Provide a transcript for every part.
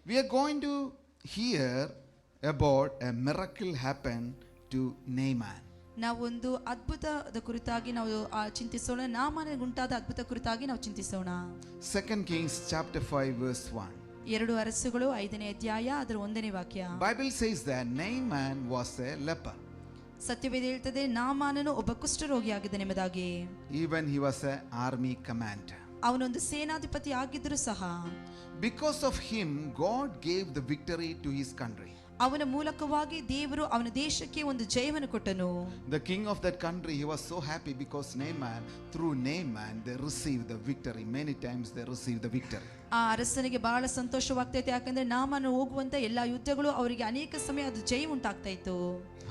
We are going to hear about a miracle happened to Naaman. ನಾವೊಂದು ಅದ್ಭುತದ ಕುರಿತಾಗಿ ನಾವು ಚಿಂತಿಸೋಣ. ನಾಮಾನನಿಗುಂಟಾದ ಅದ್ಭುತ ಕುರಿತಾಗಿ ನಾವು ಚಿಂತಿಸೋಣ. 2 Kings chapter 5 verse 1. 2 ಅರಸುಗಳು 5ನೇ ಅಧ್ಯಾಯ ಅದರ 1ನೇ ವಾಕ್ಯ. Bible says that Naaman was a leper. ಸತ್ಯವೇದ ಹೇಳ್ತದೆ ನಾಮಾನನು ಒಬ್ಬ ಕುಷ್ಠರೋಗಿಯಾಗಿದ್ದಾನೆ ಎಂಬುದಾಗಿ. Even he was an army commander. ಅವನೊಂದು ಸೇನಾಧಿಪತಿ ಆಗಿದ್ದರೂ ಸಹ Because of him, God gave the victory to his country. ಅವನ ಮೂಲಕವಾಗಿ ದೇವರು ಅವನ ದೇಶಕ್ಕೆ ಒಂದು ಜಯವನ್ನು ಕೊಟ್ಟನು. The king of that country, he was so happy because through Naaman, they received the victory. Many times they received the victory. ಆ ಅರಸನಿಗೆ ಬಹಳ ಸಂತೋಷವಾಗ್ತೈತೆ, ಯಾಕಂದ್ರೆ ನಾಮಾನು ಹೋಗುವಂತ ಎಲ್ಲಾ ಯುದ್ಧಗಳು ಅವರಿಗೆ ಅನೇಕ ಸಮಯ ಅದು ಜಯ ಉಂಟಾಗ್ತಾ ಇತ್ತು.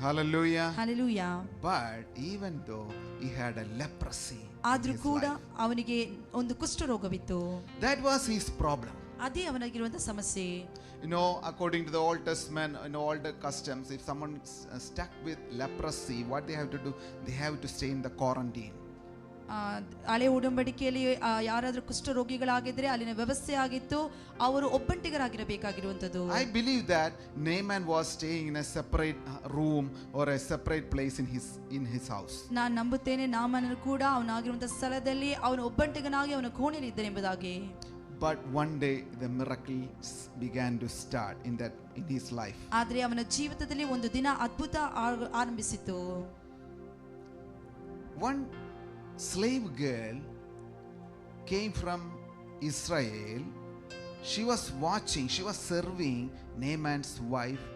Hallelujah. Hallelujah. But even though he had a leprosy, ಆದ್ರೂ ಕೂಡ ಅವನಿಗೆ ಒಂದು ಕುಷ್ಠರೋಗವಿತ್ತು. that was his problem. ಅದೇ ಅವನಿಗಿರುವಂತ ಸಮಸ್ಯೆ. According to the Old Testament, older customs, if someone stuck with leprosy, what they have to do, they have to stay in the quarantine. ಹಳೆ ಉಡಂಬಡಿಕೆಯಲ್ಲಿ ಯಾರಾದ್ರೂ ಕುಷ್ಠರೋಗಿಗಳಾಗಿದ್ರೆ ಅಲ್ಲಿನ ವ್ಯವಸ್ಥೆ ಆಗಿತ್ತು, ಅವರು ಒಬ್ಬಂಟಿಗರಾಗಿರಬೇಕಾಗಿರುವಂತದ್ದು. I believe that Naaman was staying in a separate room or a separate place in his house. ನಾನು ನಂಬುತ್ತೇನೆ ನಾಮಾನನು ಕೂಡ ಅವನಾಗಿರುವಂತ ಸ್ಥಳದಲ್ಲಿ ಅವನು ಒಬ್ಬಂಟಿಗನಾಗಿ ಅವನ ಕೋಣೆಯಲ್ಲಿ ಇದ್ದಾನೆ ಎಂಬುದಾಗಿ. But one day the miracles began to start in his life. ಆದ್ರೆ ಅವನ ಜೀವಿತದಲ್ಲಿ ಒಂದು ದಿನ ಅದ್ಭುತ ಆರಂಭಿಸಿತು. One slave girl came from Israel. She was serving Naaman's wife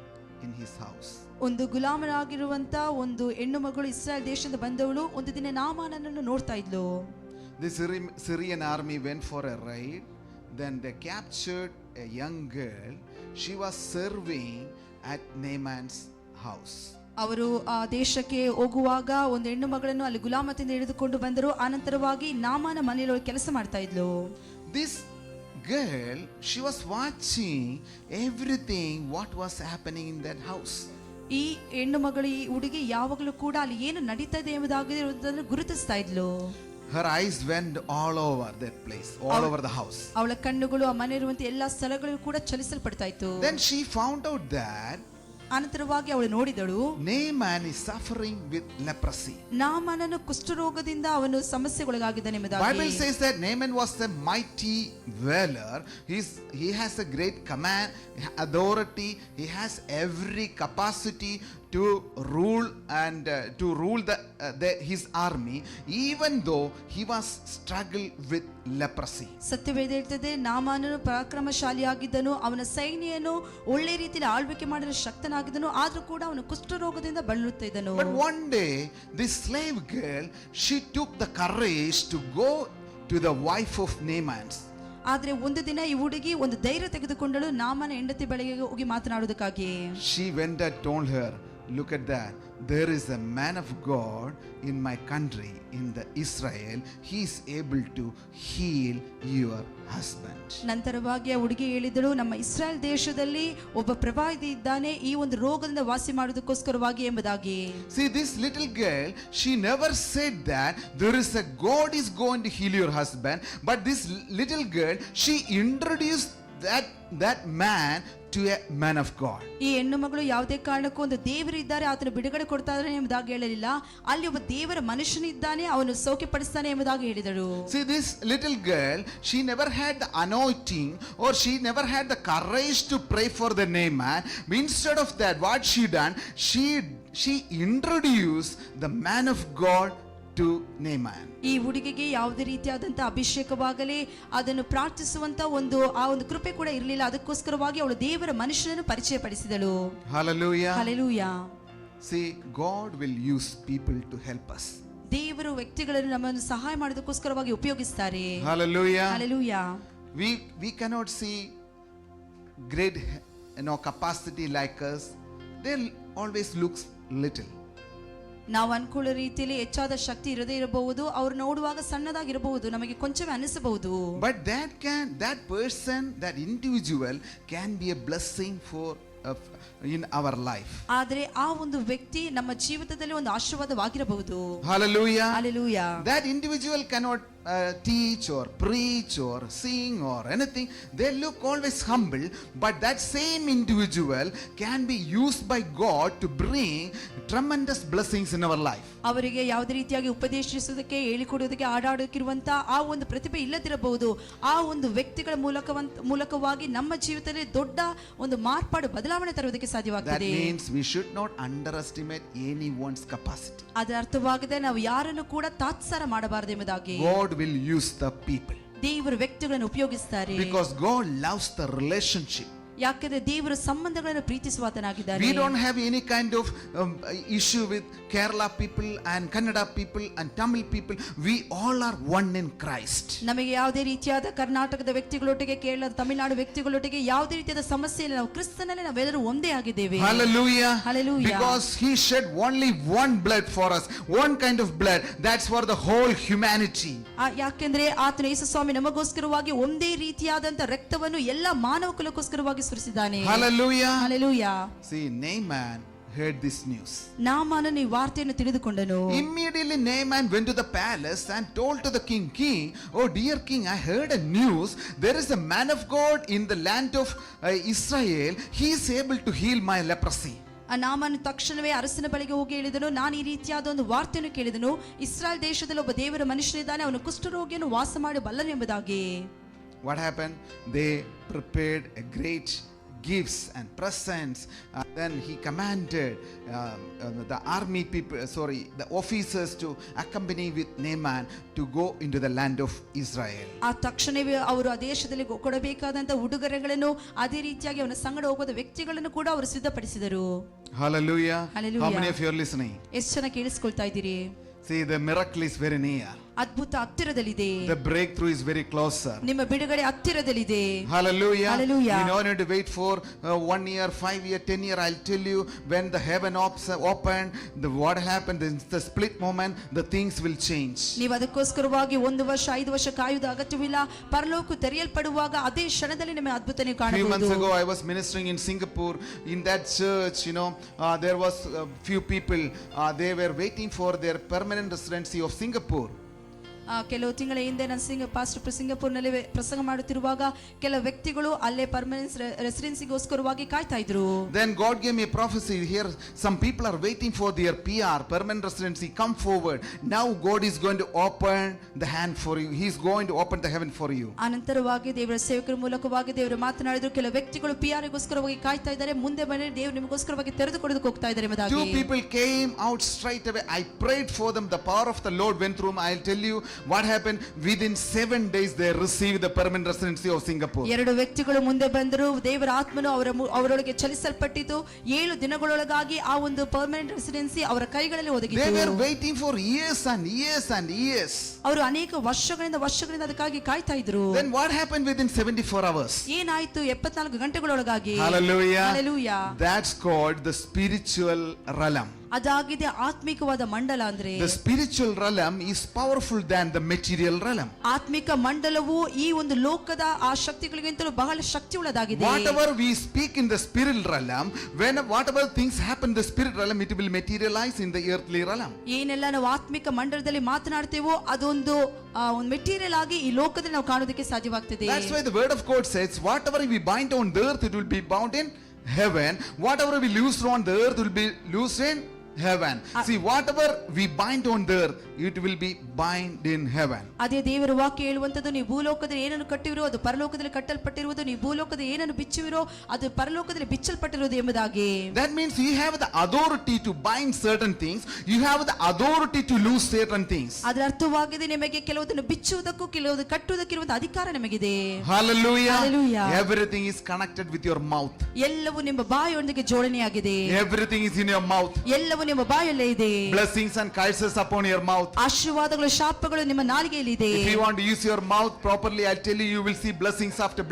in his house. ಒಂದು ಗುಲಾಮರಾಗಿರುವಂತ ಒಂದು ಹೆಣ್ಣು ಮಗಳು ಇಸ್ರಾಯೇಲ್ ದೇಶದಿಂದ ಬಂದವಳು ಒಂದು ದಿನ ನಾಮಾನನನ್ನು ನೋಡ್ತಾ ಇದ್ಲು. The Syrian army went for a raid. Then they captured a young girl. She was serving at Naaman's house. ಅವರು ಆ ದೇಶಕ್ಕೆ ಹೋಗುವಾಗ ಒಂದು ಹೆಣ್ಣು ಮಗಳನ್ನು ಅಲ್ಲಿ ಗುಲಾಮತಿಯಿಂದ ಹಿಡಿದುಕೊಂಡು ಬಂದರು. ಆನಂತರವಾಗಿ ನಾಮಾನ ಮನೆಯಲ್ಲಿ ಕೆಲಸ ಮಾಡ್ತಾ ಇದ್ಲು. This girl, she was watching everything what was happening in that house. ಈ ಹೆಣ್ಣು ಮಗಳು, ಈ ಹುಡುಗಿ ಯಾವಾಗಲೂ ಕೂಡ ಅಲ್ಲಿ ಏನು ನಡೀತಾ ಇದೆ ಎಂಬುದಾಗಿ ಗುರುತಿಸ್ತಾ ಇದ್ಲು. Her eyes went all over that place, all over the house. ಅವಳ ಕಣ್ಣುಗಳು ಆ ಮನೆ ಇರುವಂತ ಎಲ್ಲಾ ಸ್ಥಳಗಳು ಕೂಡ ಚಲಿಸಲ್ಪಡ್ತಾ ಇತ್ತು. Then she found out that ಅನಂತರವಾಗಿ ಅವಳು ನೋಡಿದಳು, Naaman is suffering with leprosy. ನಾಮಾನನು ಕುಷ್ಠರೋಗದಿಂದ ಅವನು ಸಮಸ್ಯೆಗೊಳಗಾಗಿದ್ದಾನೆ ಎಂಬುದಾಗಿ. Bible says that Naaman was a mighty valor. He has a great command, authority. He has every capacity to rule and to rule his army, even though he was struggle with leprosy. ಸತ್ಯವೇದ ಹೇಳ್ತದೆ, ನಾಮಾನನು ಪರಾಕ್ರಮಶಾಲಿಯಾಗಿದ್ದನು, ಅವನ ಸೈನ್ಯನು ಒಳ್ಳೆ ರೀತಿಯಲ್ಲಿ ಆಳ್ವಿಕೆ ಮಾಡಲು ಶಕ್ತನಾಗಿದ್ದನು, ಆದ್ರೂ ಕೂಡ ಅವನು ಕುಷ್ಠರೋಗದಿಂದ ಬಳಲುತ್ತಿದ್ದನು. But one day this slave girl, she took the courage to go to the wife of Naaman. ಆದ್ರೆ ಒಂದು ದಿನ ಈ ಹುಡುಗಿ ಒಂದು ಧೈರ್ಯ ತೆಗೆದುಕೊಂಡಳು ನಾಮನ ಹೆಂಡತಿ ಬಳಿಗೆ ಹೋಗಿ ಮಾತನಾಡುವುದಕ್ಕಾಗಿ. She went and told her, look at that, there is a man of God in my country, in the Israel. He is able to heal your husband. ನಂತರವಾಗಿ ಆ ಹುಡುಗಿ ಹೇಳಿದಳು, ನಮ್ಮ ಇಸ್ರಾಯೇಲ್ ದೇಶದಲ್ಲಿ ಒಬ್ಬ ಪ್ರವಾದಿ ಇದ್ದಾನೆ, ಈ ಒಂದು ರೋಗದಿಂದ ವಾಸಿ ಮಾಡುವುದಕ್ಕೋಸ್ಕರವಾಗಿ ಎಂಬುದಾಗಿ. See, this little girl, she never said that there is a God is going to heal your husband, but this little girl, she introduced that man to a man of God. ಈ ಹೆಣ್ಣು ಮಗಳು ಯಾವುದೇ ಕಾರಣಕ್ಕೂ ಒಂದು ದೇವರು ಇದ್ದಾರೆ, ಆತನು ಬಿಡುಗಡೆ ಕೊಡ್ತಾ ಇದ್ದಾನೆ ಎಂಬುದಾಗಿ ಹೇಳಲಿಲ್ಲ, ಅಲ್ಲಿ ಒಬ್ಬ ದೇವರ ಮನುಷ್ಯನಿದ್ದಾನೆ, ಅವನು ಸೌಖ್ಯಪಡಿಸ್ತಾನೆ ಎಂಬುದಾಗಿ ಹೇಳಿದಳು. See, this little girl, she never had the anointing or she never had the courage to pray for the Naaman. Instead of that, what she done, she introduced the man of God to Naaman. ಈ ಹುಡುಗಿಗೆ ಯಾವುದೇ ರೀತಿಯಾದಂತ ಅಭಿಷೇಕವಾಗಲಿ ಅದನ್ನು ಪ್ರಾರ್ಥಿಸುವಂತ ಆ ಒಂದು ಕೃಪೆ ಕೂಡ ಇರಲಿಲ್ಲ. ಅದಕ್ಕೋಸ್ಕರವಾಗಿ ಅವಳು ದೇವರ ಮನುಷ್ಯನನ್ನು ಪರಿಚಯ ಪಡಿಸಿದಳು. Hallelujah. Hallelujah. See, God will use people to help us. ದೇವರು ವ್ಯಕ್ತಿಗಳನ್ನು ನಮ್ಮನ್ನು ಸಹಾಯ ಮಾಡೋದಕ್ಕೋಸ್ಕರವಾಗಿ ಉಪಯೋಗಿಸ್ತಾರೆ. Hallelujah. Hallelujah. We cannot see great capacity like us. They always looks little. ನಾವು ಅನ್ಕೊಳ್ಳೋ ರೀತಿಯಲ್ಲಿ ಹೆಚ್ಚಾದ ಶಕ್ತಿ ಇರದೇ ಇರಬಹುದು, ಅವ್ರು ನೋಡುವಾಗ ಸಣ್ಣದಾಗಿರಬಹುದು, ನಮಗೆ ಕೊಂಚವೇ ಅನಿಸಬಹುದು. But that person, that individual can be a blessing for in our life. ಆದರೆ ಆ ಒಂದು ವ್ಯಕ್ತಿ ನಮ್ಮ ಜೀವಿತದಲ್ಲಿ ಒಂದು ಆಶೀರ್ವಾದವಾಗಿರಬಹುದು. Hallelujah. Hallelujah. That individual cannot teach or preach or sing or anything, they look always humble, but that same individual can be used by God to bring tremendous blessings in our life. ಅವರಿಗೆ ಯಾವುದೇ ರೀತಿಯಾಗಿ ಉಪದೇಶಿಸುವುದಕ್ಕೆ ಹೇಳಿಕೊಡುವುದಕ್ಕೆ ಆಡಾಡೋಕಿರುವಂತ ಆ ಒಂದು ಪ್ರತಿಭೆ ಇಲ್ಲದಿರಬಹುದು. ಆ ಒಂದು ವ್ಯಕ್ತಿಗಳ ಮೂಲಕವಾಗಿ ನಮ್ಮ ಜೀವಿತದಲ್ಲಿ ದೊಡ್ಡ ಒಂದು ಮಾರ್ಪಾಡು ಬದಲಾವಣೆ ತರುವುದಕ್ಕೆ That ಸಾಧ್ಯವಾಗುತ್ತದೆ. means we should not underestimate anyone's capacity. ಅದರ ಅರ್ಥವಾಗದೆ ನಾವು ಯಾರನ್ನು ಕೂಡ ತಾತ್ಸಾರ ಮಾಡಬಾರದು ಎಂಬುದಾಗಿ. God will use the people ದೇವರು ವ್ಯಕ್ತಿಗಳನ್ನು ಉಪಯೋಗಿಸ್ತಾರೆ. because God loves the relationship. ಯಾಕಂದ್ರೆ ದೇವರು ಸಂಬಂಧಗಳನ್ನು ಪ್ರೀತಿಸುವಾತನಾಗಿದ್ದಾನೆ. We don't have any kind of issue with Kerala people and Kannada people and Tamil people. We all are one in Christ. ನಮಗೆ ಯಾವುದೇ ರೀತಿಯಾದ ಕರ್ನಾಟಕದ ವ್ಯಕ್ತಿಗಳೊಟ್ಟಿಗೆ, ಕೇರಳದ ತಮಿಳುನಾಡು ವ್ಯಕ್ತಿಗಳೊಟ್ಟಿಗೆ ಯಾವುದೇ ರೀತಿಯಾದ ಸಮಸ್ಯೆ ಇಲ್ಲ. ನಾವು ಕ್ರಿಸ್ತನಲ್ಲಿ ನಾವೆಲ್ಲರೂ ಒಂದೇ ಆಗಿದ್ದೇವೆ. Hallelujah. Hallelujah. Because he shed only one blood for us, one kind of blood. That's for the whole humanity. ಯಾಕೆಂದ್ರೆ ಆತನ ಯೇಸು ಸ್ವಾಮಿ ನಮಗೋಸ್ಕರವಾಗಿ ಒಂದೇ ರೀತಿಯಾದಂತ ರಕ್ತವನ್ನು ಎಲ್ಲ ಮಾನವ ಕುಲಕ್ಕೋಸ್ಕರವಾಗಿ ಸುರಿಸಿದ್ದಾನೆ. Hallelujah. Hallelujah. See, Naaman heard this news. ನಾಮಾನನು ಈ ವಾರ್ತೆಯನ್ನು ತಿಳಿದುಕೊಂಡನು. Immediately Naaman went to the palace and told to the king, oh dear king, I heard a news. There is a man of God in the land of Israel. He is able to heal my leprosy. ಆ ನಾಮನು ತಕ್ಷಣವೇ ಅರಸನ ಬಳಿಗೆ ಹೋಗಿ ಹೇಳಿದನು, ನಾನು ಈ ರೀತಿಯಾದ ಒಂದು ವಾರ್ತೆಯನ್ನು ಕೇಳಿದನು, ಇಸ್ರಾಯೇಲ್ ದೇಶದಲ್ಲಿ ಒಬ್ಬ ದೇವರ ಮನುಷ್ಯನಿದ್ದಾನೆ, ಅವನು ಕುಷ್ಠರೋಗಿಯನ್ನು ವಾಸ ಮಾಡಬಲ್ಲನು ಎಂಬುದಾಗಿ. What happened? They prepared a great gifts and presents. Then he commanded the army people, the officers to accompany with Naaman to go into the land of Israel. ಆ ತಕ್ಷಣವೇ ಅವರು ಆ ದೇಶದಲ್ಲಿ ಕೊಡಬೇಕಾದಂತ ಉಡುಗೊರೆಗಳನ್ನು, ಅದೇ ರೀತಿಯಾಗಿ ಅವನ ಸಂಗಡ ಹೋಗೋದ ವ್ಯಕ್ತಿಗಳನ್ನು ಕೂಡ ಅವರು ಸಿದ್ಧಪಡಿಸಿದರು. Hallelujah. Hallelujah. How many of you are listening? ಎಷ್ಟು ಜನ ಕೇಳಿಸ್ಕೊಳ್ತಾ ಇದ್ದೀರಿ? See, the miracle is very near. ಅದ್ಭುತ ಹತ್ತಿರದಲ್ಲಿದೆ. The breakthrough is very closer. ನಿಮ್ಮ ಬಿಡುಗಡೆ ಹತ್ತಿರದಲ್ಲಿದೆ. Hallelujah. Hallelujah. You don't need to wait for 1 year, 5 year, 10 year. I'll tell you, when the heaven opened, what happened in the split moment, the things will change. ನೀವು ಅದಕ್ಕೋಸ್ಕರವಾಗಿ 1 ವರ್ಷ 5 ವರ್ಷ ಕಾಯುವುದು ಅಗತ್ಯವಿಲ್ಲ. ಪರಲೋಕ ತೆರೆಯಲ್ಪಡುವಾಗ ಅದೇ ಕ್ಷಣದಲ್ಲಿ ನಿಮಗೆ ಅದ್ಭುತ ನೀವು ಕಾಣಬಹುದು. Few months ago I was ministering in Singapore. In that church, there was few people. They were waiting for their permanent residency of Singapore. ಕೆಲವು ತಿಂಗಳ ಹಿಂದೆ ನಾನು ಪಾಸ್ಟರ್ ಸಿಂಗಪುರ್ನಲ್ಲಿ ಪ್ರಸಂಗ ಮಾಡುತ್ತಿರುವಾಗ ಕೆಲವು ವ್ಯಕ್ತಿಗಳು ಅಲ್ಲೇ ಪರ್ಮನೆಂಟ್ ರೆಸಿಡೆನ್ಸಿಗೋಸ್ಕರವಾಗಿ ಕಾಯ್ತಾ ಇದ್ರು. Then God gave me a prophecy. Here some people are waiting for their PR, permanent residency. Come forward. Now God is going to open the hand for you. He is going to open the heaven for you. ಅನಂತರವಾಗಿ ದೇವರ ಸೇವಕರ ಮೂಲಕವಾಗಿ ದೇವರು ಮಾತನಾಡಿದ್ರು. ಕೆಲವು ವ್ಯಕ್ತಿಗಳು PR ಗೋಸ್ಕರವಾಗಿ ಕಾಯ್ತಾ ಇದ್ದಾರೆ. ಮುಂದೆ ಬನ್ನಿ, ದೇವರು ನಿಮಗೋಸ್ಕರವಾಗಿ ತೆರೆದುಕೊಳ್ಳೋದಕ್ಕೆ ಹೋಗ್ತಾ ಇದ್ದಾರೆ ಎಂಬುದಾಗಿ. 2 people came out straight away. I prayed for them. The power of the Lord went through them. I'll tell you what happened. Within 7 days they received the permanent residency of Singapore. 2 ವ್ಯಕ್ತಿಗಳು ಮುಂದೆ ಬಂದರು. ದೇವರ ಆತ್ಮನು ಅವರೊಳಗೆ ಚಲಿಸಲ್ಪಟ್ಟಿತು. 7 ದಿನಗಳೊಳಗಾಗಿ ಆ ಒಂದು permanent residency ಅವರ ಕೈಗಳಲ್ಲಿ ಒದಗಿತು. They were waiting for years and years and years. ಅವರು ಅನೇಕ ವರ್ಷಗಳಿಂದ ಅದಕ್ಕಾಗಿ ಕಾಯ್ತಾ ಇದ್ರು. Then what happened within 74 hours? ಏನಾಯ್ತು 74 ಗಂಟೆಗಳೊಳಗಾಗಿ? Hallelujah. Hallelujah. That's called the spiritual realm. ಅದಾಗಿದೆ ಆತ್ಮಿಕವಾದ ಮಂಡಲ. ಅಂದ್ರೆ the spiritual realm is powerful than the material realm. ಆತ್ಮಿಕ ಮಂಡಲವು ಈ ಒಂದು ಲೋಕದ ಆ ಶಕ್ತಿಗಳಿಗಿಂತಲೂ ಬಹಳ ಶಕ್ತಿಯುಳ್ಳದಾಗಿದೆ. Whatever we speak in the spiritual realm, whatever things happen in the spirit realm, it will materialize in the earthly realm. ಏನೆಲ್ಲ ನಾವು ಆತ್ಮಿಕ ಮಂಡಲದಲ್ಲಿ ಮಾತನಾಡ್ತೇವೋ ಅದೊಂದು ಒಂದು ಮೆಟೀರಿಯಲ್ ಆಗಿ ಈ ಲೋಕದಲ್ಲಿ ನಾವು ಕಾಣೋದಕ್ಕೆ ಸಾಧ್ಯವಾಗ್ತದೆ. That's why the word of God says, whatever we bind on the earth, it will be bound in heaven. Whatever we loose on the earth will be loosed in heaven. See, whatever we bind on the earth, it will be bind in heaven. ಅದೇ ದೇವರ ವಾಕ್ಯ ಹೇಳುವಂತದ್ದು, ನೀವು ಭೂಲೋಕದಲ್ಲಿ ಏನನ್ನು ಕಟ್ಟಿವಿರೋ ಅದು ಪರಲೋಕದಲ್ಲಿ ಕಟ್ಟಲ್ಪಟ್ಟಿರುವುದು, ನೀವು ಭೂಲೋಕದಲ್ಲಿ ಏನನ್ನು ಬಿಚ್ಚುವಿರೋ ಅದು ಪರಲೋಕದಲ್ಲಿ ಬಿಚ್ಚಲ್ಪಟ್ಟಿರುವುದು ಎಂಬುದಾಗಿ. That means you have the authority to bind certain things, you have the authority to loose certain things. ಅದರ ಅರ್ಥವಾಗಿದೆ ನಿಮಗೆ ಕೆಲವುದನ್ನು ಬಿಚ್ಚುವುದಕ್ಕೂ ಕೆಲವುದು ಕಟ್ಟುವುದಕ್ಕಿರುವಂತ ಅಧಿಕಾರ ನಿಮಗಿದೆ. Hallelujah. Hallelujah. Everything is connected with your mouth. ಎಲ್ಲವೂ ನಿಮ್ಮ ಬಾಯಿಯೊಂದಿಗೆ ಜೋಡಣೆಯಾಗಿದೆ. Everything is in your mouth. ಎಲ್ಲವೂ ನಿಮ್ಮ ಬಾಯಲ್ಲೇ ಇದೆ. Blessings and curses upon your mouth. ಆಶೀರ್ವಾದಗಳು ಶಾಪಗಳು ನಿಮ್ಮ ನಾಲಿಗೆಯಲ್ಲಿ ಇದೆ. If you want to use your mouth properly, I'll tell you, you will see blessings after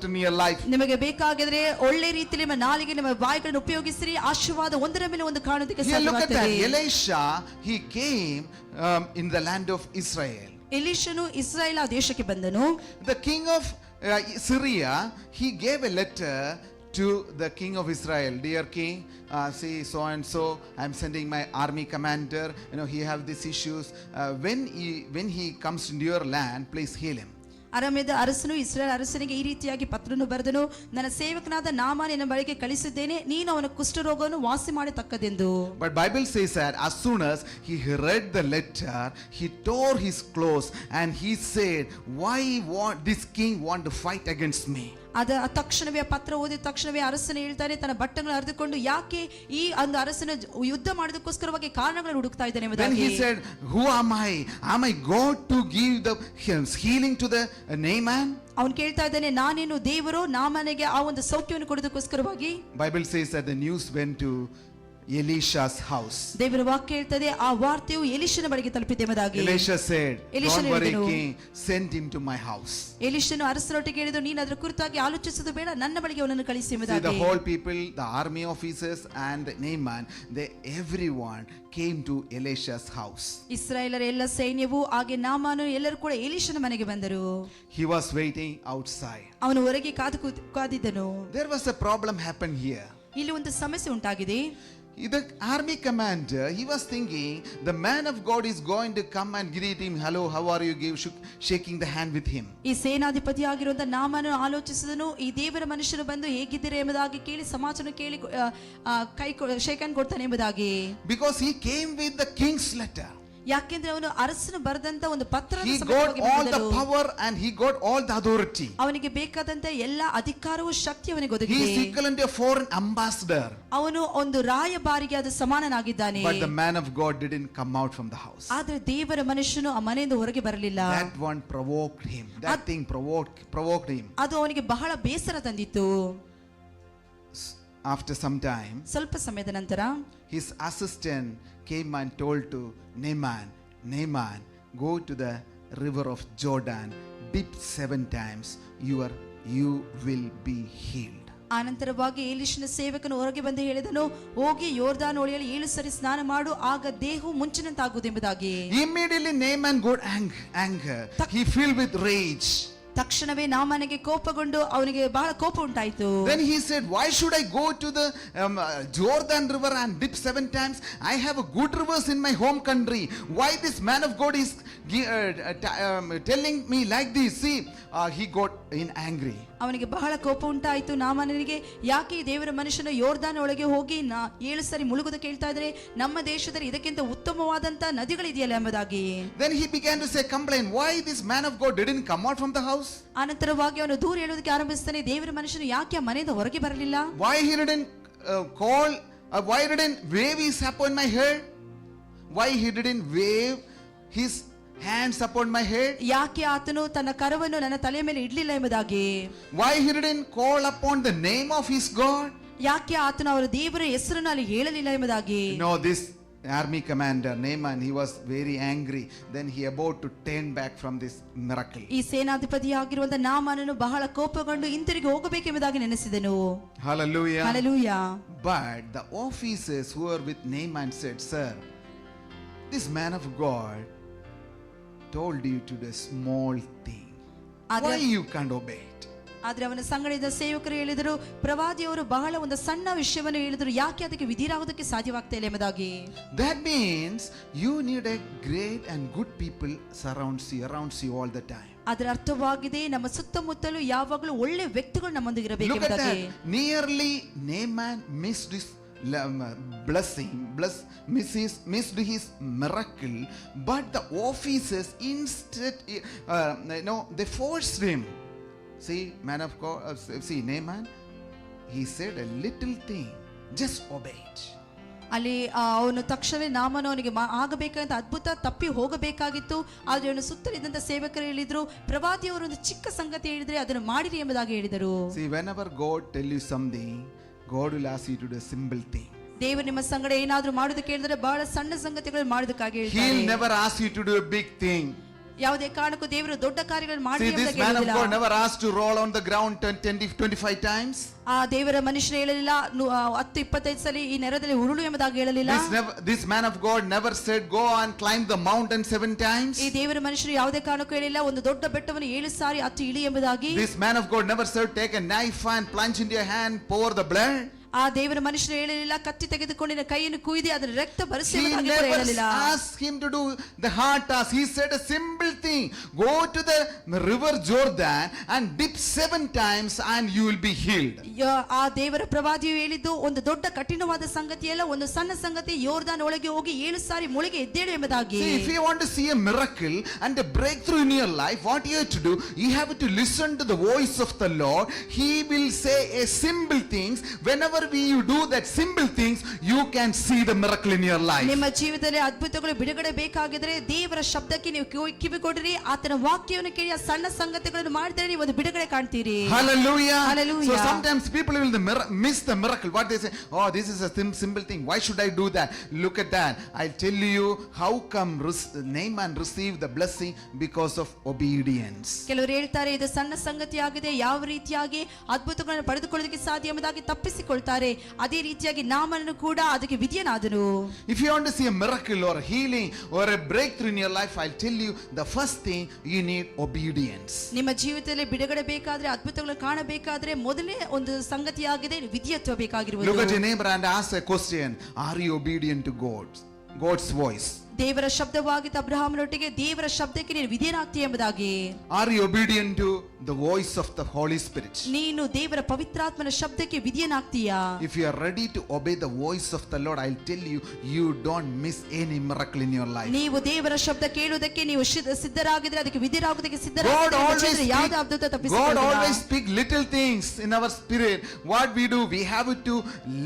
in your life. ನಿಮಗೆ ಬೇಕಾಗಿದ್ರೆ ಒಳ್ಳೆ ರೀತಿಯಲ್ಲಿ ನಿಮ್ಮ ನಾಲಿಗೆ ನಿಮ್ಮ ಬಾಯಿಗಳನ್ನು ಉಪಯೋಗಿಸಿ ಆಶೀರ್ವಾದ ಒಂದರ ಮೇಲೆ ಒಂದು ಕಾಣೋದಕ್ಕೆ ಸಾಧ್ಯವಾಗ್ತದೆ. Look at that. Elisha, he came in the land of Israel. ಎಲೀಷನು ಇಸ್ರಾಯೇಲ್ ದೇಶಕ್ಕೆ ಬಂದನು. The king of Syria, he gave a letter to the king of Israel, dear king, see so and so, I'm sending my army commander, he have these issues. When he comes into your land, please heal him. ಅರಾಮ್ಯದ ಅರಸನು ಇಸ್ರಾಯೇಲ್ ಅರಸನಿಗೆ ಈ ರೀತಿಯಾಗಿ ಪತ್ರವನ್ನು ಬರೆದನು, ನನ್ನ ಸೇವಕನಾದ Naaman ನಿನ್ನ ಬಳಿಗೆ ಕಳಿಸಿದ್ದೇನೆ, ನೀನು ಅವನ ಕುಷ್ಠರೋಗವನ್ನು ವಾಸಿ ಮಾಡತಕ್ಕದೆಂದು. But Bible says that as soon as he read the letter, he tore his clothes and he said, why this king want to fight against me? ತಕ್ಷಣವೇ ಪತ್ರ ಓದಿದ ತಕ್ಷಣವೇ ಅರಸನು ಹೇಳ್ತಾನೆ, ತನ್ನ ಬಟ್ಟೆಗಳನ್ನು ಹರಿದುಕೊಂಡು ಯಾಕೆ ಈ ಒಂದು ಅರಸನ ಯುದ್ಧ ಮಾಡೋದಕ್ಕೋಸ್ಕರವಾಗಿ ಕಾರಣಗಳನ್ನು ಹುಡುಕ್ತಾ ಇದ್ದಾನೆ ಎಂಬುದಾಗಿ. Then he said, who am I? Am I God to give the healing to the Naaman? ಅವನು ಕೇಳ್ತಾ ಇದ್ದಾನೆ, ನಾನೇನು ದೇವರು ನಾಮನಿಗೆ ಆ ಒಂದು ಸೌಖ್ಯವನ್ನು ಕೊಡೋದಕ್ಕೋಸ್ಕರವಾಗಿ? Bible says that the news went to Elisha's house. ದೇವರ ವಾಕ್ಯ ಹೇಳ್ತದೆ, ಆ ವಾರ್ತೆಯು ಎಲಿಷನ ಬಳಿಗೆ ತಲುಪಿದೆ ಎಂಬುದಾಗಿ. Elisha said, ಎಲಿಷನು don't worry ಹೇಳಿದನು, king, send him to my house. ಎಲಿಷನು ಅರಸನೊಟ್ಟಿಗೆ ಹೇಳಿದನು, ನೀನು ಅದರ ಕುರಿತಾಗಿ ಆಲೋಚಿಸುವುದು ಬೇಡ, ನನ್ನ ಬಳಿಗೆ ಅವನನ್ನು ಕಳಿಸಿ See, ಎಂಬುದಾಗಿ. the whole people, the army officers and Naaman, everyone came to Elisha's house. ಇಸ್ರಾಯೇಲರ ಎಲ್ಲ ಸೈನ್ಯವು ಹಾಗೆ ನಾಮಾನು ಎಲ್ಲರೂ ಕೂಡ ಎಲಿಷನ ಮನೆಗೆ ಬಂದರು. He was waiting outside. ಅವನು ಹೊರಗೆ ಕಾದಿದ್ದನು. There was a problem happened here. ಇಲ್ಲಿ ಒಂದು ಸಮಸ್ಯೆ ಉಂಟಾಗಿದೆ. The army commander, he was thinking the man of God is going to come and greet him. Hello, how are you? Shaking the hand with him. ಈ ಸೇನಾಧಿಪತಿ ಆಗಿರುವಂತ ನಾಮನು ಆಲೋಚಿಸಿದನು, ಈ ದೇವರ ಮನುಷ್ಯರು ಬಂದು ಹೇಗಿದ್ದೀರಾ ಎಂಬುದಾಗಿ ಕೇಳಿ ಸಮಾಚಾರ ಕೇಳಿ ಕೈ ಶೇಕ್ ಹ್ಯಾಂಡ್ ಕೊಡ್ತಾನೆ ಎಂಬುದಾಗಿ. Because he came with the king's letter. ಯಾಕೆಂದ್ರೆ ಅವನು ಅರಸನು ಬರೆದಂತ ಒಂದು ಪತ್ರ. He got all the power and he got all the authority. ಅವನಿಗೆ ಬೇಕಾದಂತ ಎಲ್ಲ ಅಧಿಕಾರವು ಶಕ್ತಿ ಅವನಿಗೆ He ಒದಗಿದೆ. is equivalent to a foreign ambassador. ಅವನು ಒಂದು ರಾಯಭಾರಿಗೆ ಅದು ಸಮಾನನಾಗಿದ್ದಾನೆ. But the man of God didn't come out from the house. ಆದ್ರೆ ದೇವರ ಮನುಷ್ಯನು ಆ ಮನೆಯಿಂದ ಹೊರಗೆ ಬರಲಿಲ್ಲ. That one provoked him. That thing provoked him. ಅದು ಅವನಿಗೆ ಬಹಳ ಬೇಸರ ತಂದಿತ್ತು. After some time, ಸ್ವಲ್ಪ ಸಮಯದ ನಂತರ his assistant came and told to Naaman, go to the river of Jordan, dip 7 times, you will be healed. ಆನಂತರವಾಗಿ ಎಲಿಷನ ಸೇವಕನು ಹೊರಗೆ ಬಂದು ಹೇಳಿದನು, ಹೋಗಿ ಯೋರ್ದಾನ್ ಹೊಳೆಯಲ್ಲಿ 7 ಸರಿ ಸ್ನಾನ ಮಾಡು, ಆಗ ದೇಹವು ಮುಂಚಿನಂತಾಗುವುದು ಎಂಬುದಾಗಿ. Immediately Naaman got anger. He filled with rage. ತಕ್ಷಣವೇ ನಾಮನಿಗೆ ಕೋಪಗೊಂಡು ಅವನಿಗೆ ಬಹಳ ಕೋಪ ಉಂಟಾಯಿತು. Then he said, why should I go to the Jordan river and dip 7 times? I have a good rivers in my home country. Why this man of God is telling me like this? See, he got angry. ಅವನಿಗೆ ಬಹಳ ಕೋಪ ಉಂಟಾಯಿತು. ನಾಮನಿಗೆ ಯಾಕೆ ಈ ದೇವರ ಮನುಷ್ಯನು ಯೋರ್ದಾನ್ ಒಳಗೆ ಹೋಗಿ 7 ಸರಿ ಮುಳುಗುವುದು ಕೇಳ್ತಾ ಇದ್ರೆ, ನಮ್ಮ ದೇಶದಲ್ಲಿ ಇದಕ್ಕಿಂತ ಉತ್ತಮವಾದಂತ ನದಿಗಳಿದೆಯಲ್ಲ ಎಂಬುದಾಗಿ. Then he began to say, complain, why this man of God didn't come out from the house? ಅನಂತರವಾಗಿ ಅವನು ದೂರ ಹೇಳುವುದಕ್ಕೆ ಆರಂಭಿಸ್ತಾನೆ, ದೇವರ ಮನುಷ್ಯನು ಯಾಕೆ ಆ ಮನೆಯಿಂದ ಹೊರಗೆ ಬರಲಿಲ್ಲ? Why he didn't why didn't wave his upon my head? Why he didn't wave his hands upon my head? ಯಾಕೆ ಆತನು ತನ್ನ ಕರವನ್ನು ನನ್ನ ತಲೆಯ ಮೇಲೆ ಇಡ್ಲಿಲ್ಲ ಎಂಬುದಾಗಿ. Why he didn't call upon the name of his God? ಯಾಕೆ ಆತನು ಅವರ ದೇವರ ಹೆಸರನ್ನು ಅಲ್ಲಿ ಹೇಳಲಿಲ್ಲ ಎಂಬುದಾಗಿ. No, this army commander Naaman, he was very angry. Then he about to turn back from this miracle. ಈ ಸೇನಾಧಿಪತಿಯಾಗಿರುವಂತ ನಾಮನನ್ನು ಬಹಳ ಕೋಪಗೊಂಡು ಹಿಂತಿರುಗಿ ಹೋಗಬೇಕೆಂಬುದಾಗಿ ನೆನೆಸಿದನು. Hallelujah. Hallelujah. But the officers who were with Naaman said, sir, this man of God told you to do a small thing. Why you can't obey it? ಆದ್ರೆ ಅವನ ಸಂಗಡಿದ ಸೇವಕರು ಹೇಳಿದರು, ಪ್ರವಾದಿಯವರು ಬಹಳ ಒಂದು ಸಣ್ಣ ವಿಷಯವನ್ನು ಹೇಳಿದರು, ಯಾಕೆ ಅದಕ್ಕೆ ವಿಧಿರಾಗುವುದಕ್ಕೆ ಸಾಧ್ಯವಾಗ್ತಾ ಇಲ್ಲ ಎಂಬುದಾಗಿ. That means you need a great and good people around you all the time. ಅದರ ಅರ್ಥವಾಗಿದೆ, ನಮ್ಮ ಸುತ್ತಮುತ್ತಲು ಯಾವಾಗಲೂ ಒಳ್ಳೆ ವ್ಯಕ್ತಿಗಳು ನಮ್ಮೊಂದಿಗೆ ಇರಬೇಕು Look at ಎಂಬುದಾಗಿ. that. Nearly Naaman missed his missed his miracle, but the officers instead they forced him. See, man of God, see Naaman, he said a little thing, just obey it. ಅಲ್ಲಿ ಅವನು ತಕ್ಷಣವೇ ನಾಮನು ಅವನಿಗೆ ಆಗಬೇಕಂತ ಅದ್ಭುತ ತಪ್ಪಿ ಹೋಗಬೇಕಾಗಿತ್ತು. ಆದ್ರೆ ಅವನು ಸುತ್ತಲಿದ್ದಂತ ಸೇವಕರು ಹೇಳಿದ್ರು, ಪ್ರವಾದಿಯವರು ಒಂದು ಚಿಕ್ಕ ಸಂಗತಿ ಹೇಳಿದ್ರೆ ಅದನ್ನು ಮಾಡಿರಿ ಎಂಬುದಾಗಿ ಹೇಳಿದರು. See, whenever God tell you something, God will ask you to do a simple thing. ದೇವರು ನಿಮ್ಮ ಸಂಗಡ ಏನಾದ್ರೂ ಮಾಡೋದಕ್ಕೆ ಹೇಳಿದ್ರೆ ಬಹಳ ಸಣ್ಣ ಸಂಗತಿಗಳು ಮಾಡೋದಕ್ಕಾಗಿ ಹೇಳ್ತಾರೆ. He'll never ask you to do a big thing. ಯಾವುದೇ ಕಾರಣಕ್ಕೂ ದೇವರು ದೊಡ್ಡ ಕಾರ್ಯಗಳನ್ನು ಮಾಡಿ See, this ಎಂಬುದಾಗಿ man of ಹೇಳುವುದಿಲ್ಲ. God never asked to roll on the ground 25 times. ಆ ದೇವರ ಮನುಷ್ಯನು ಹೇಳಲಿಲ್ಲ 10-25 ಸಲ ಈ ನೆರದಲ್ಲಿ ಉರುಳು ಎಂಬುದಾಗಿ ಹೇಳಲಿಲ್ಲ. This man of God never said go and climb the mountain 7 times. ಈ ದೇವರ ಮನುಷ್ಯನು ಯಾವುದೇ ಕಾರಣಕ್ಕೂ ಹೇಳಿಲ್ಲ ಒಂದು ದೊಡ್ಡ ಬೆಟ್ಟವನ್ನು 7 ಸಾರಿ ಹತ್ತಿ ಇಳಿ ಎಂಬುದಾಗಿ. This man of God never said take a knife and plunge into your hand, pour the blood. ಆ ದೇವರ ಮನುಷ್ಯನು ಹೇಳಲಿಲ್ಲ ಕತ್ತಿ ತೆಗೆದುಕೊಂಡಿನ ಕೈಯನ್ನು ಕುಯ್ದು ಅದರ ರಕ್ತ ಬರಿಸಿ He ಎಂಬುದಾಗಿ never ಹೇಳಲಿಲ್ಲ. asked him to do the hard task. He said a simple thing: go to the river Jordan and dip 7 times and you will be healed. ಆ ದೇವರ ಪ್ರವಾದಿಯು ಹೇಳಿದ್ದು ಒಂದು ದೊಡ್ಡ ಕಠಿಣವಾದ ಸಂಗತಿಯಲ್ಲ, ಒಂದು ಸಣ್ಣ ಸಂಗತಿ, ಯೋರ್ದಾನ್ ಒಳಗೆ ಹೋಗಿ 7 ಸಾರಿ ಮುಳುಗಿ ಎದ್ದೇಳು ಎಂಬುದಾಗಿ. See, if you want to see a miracle and a breakthrough in your life, what you have to do, you have to listen to the voice of the Lord. He will say a simple things. Whenever you do that simple things, you can see the miracle in your life. ನಿಮ್ಮ ಜೀವಿತದಲ್ಲಿ ಅದ್ಭುತಗಳು ಬಿಡುಗಡೆ ಬೇಕಾಗಿದ್ರೆ ದೇವರ ಶಬ್ದಕ್ಕೆ ನೀವು ಕಿವಿಗೊಡಿರಿ, ಆತನ ವಾಕ್ಯವನ್ನು ಕೇಳಿ ಆ ಸಣ್ಣ ಸಂಗತಿಗಳನ್ನು ಮಾಡಿದರೆ ನೀವು ಒಂದು ಬಿಡುಗಡೆ ಕಾಣ್ತೀರಿ. Hallelujah. Hallelujah. So sometimes people will miss the miracle. What they say, oh, this is a simple thing. Why should I do that? Look at that. I'll tell you how come Naaman received the blessing because of obedience. ಕೆಲವರು ಹೇಳ್ತಾರೆ ಇದು ಸಣ್ಣ ಸಂಗತಿಯಾಗಿದೆ, ಯಾವ ರೀತಿಯಾಗಿ ಅದ್ಭುತಗಳನ್ನು ಪಡೆದುಕೊಳ್ಳೋದಕ್ಕೆ ಸಾಧ್ಯ ಎಂಬುದಾಗಿ ತಪ್ಪಿಸಿಕೊಳ್ತಾರೆ. ಅದೇ ರೀತಿಯಾಗಿ ನಾಮನನ್ನು ಕೂಡ ಅದಕ್ಕೆ ವಿಧಿಯನಾದನು. If you want to see a miracle or a healing or a breakthrough in your life, I'll tell you the first thing you need obedience. ನಿಮ್ಮ ಜೀವಿತದಲ್ಲಿ ಬಿಡುಗಡೆ ಬೇಕಾದ್ರೆ, ಅದ್ಭುತಗಳನ್ನು ಕಾಣಬೇಕಾದ್ರೆ ಮೊದಲೇ ಒಂದು ಸಂಗತಿಯಾಗಿದೆ ವಿಧಿಯತ್ವ ಬೇಕಾಗಿರುವುದು. Look at your neighbor and ask a question: are you obedient to God's voice? ದೇವರ ಶಬ್ದವಾಗಿದ್ದ ಅಬ್ರಹಾಮನೊಟ್ಟಿಗೆ ದೇವರ ಶಬ್ದಕ್ಕೆ ನೀನು ವಿಧೇಯನಾಗ್ತೀಯ ಎಂಬುದಾಗಿ. Are you obedient to the voice of the Holy Spirit? ನೀನು ದೇವರ ಪವಿತ್ರಾತ್ಮನ ಶಬ್ದಕ್ಕೆ ವಿಧೇಯನಾಗ್ತೀಯಾ? If you are ready to obey the voice of the Lord, I'll tell you, you don't miss any miracle in your life. ನೀವು ದೇವರ ಶಬ್ದ ಕೇಳುವುದಕ್ಕೆ ನೀವು ಸಿದ್ಧರಾಗಿದ್ರೆ, ಅದಕ್ಕೆ ವಿಧೇಯರಾಗುವುದಕ್ಕೆ ಸಿದ್ಧರಾಗಿದ್ರೆ ಯಾವುದೇ ಅದ್ಭುತ God ತಪ್ಪಿಸಿಕೊಳ್ಳುವುದಿಲ್ಲ. always speak little things in our spirit. What we do, we have to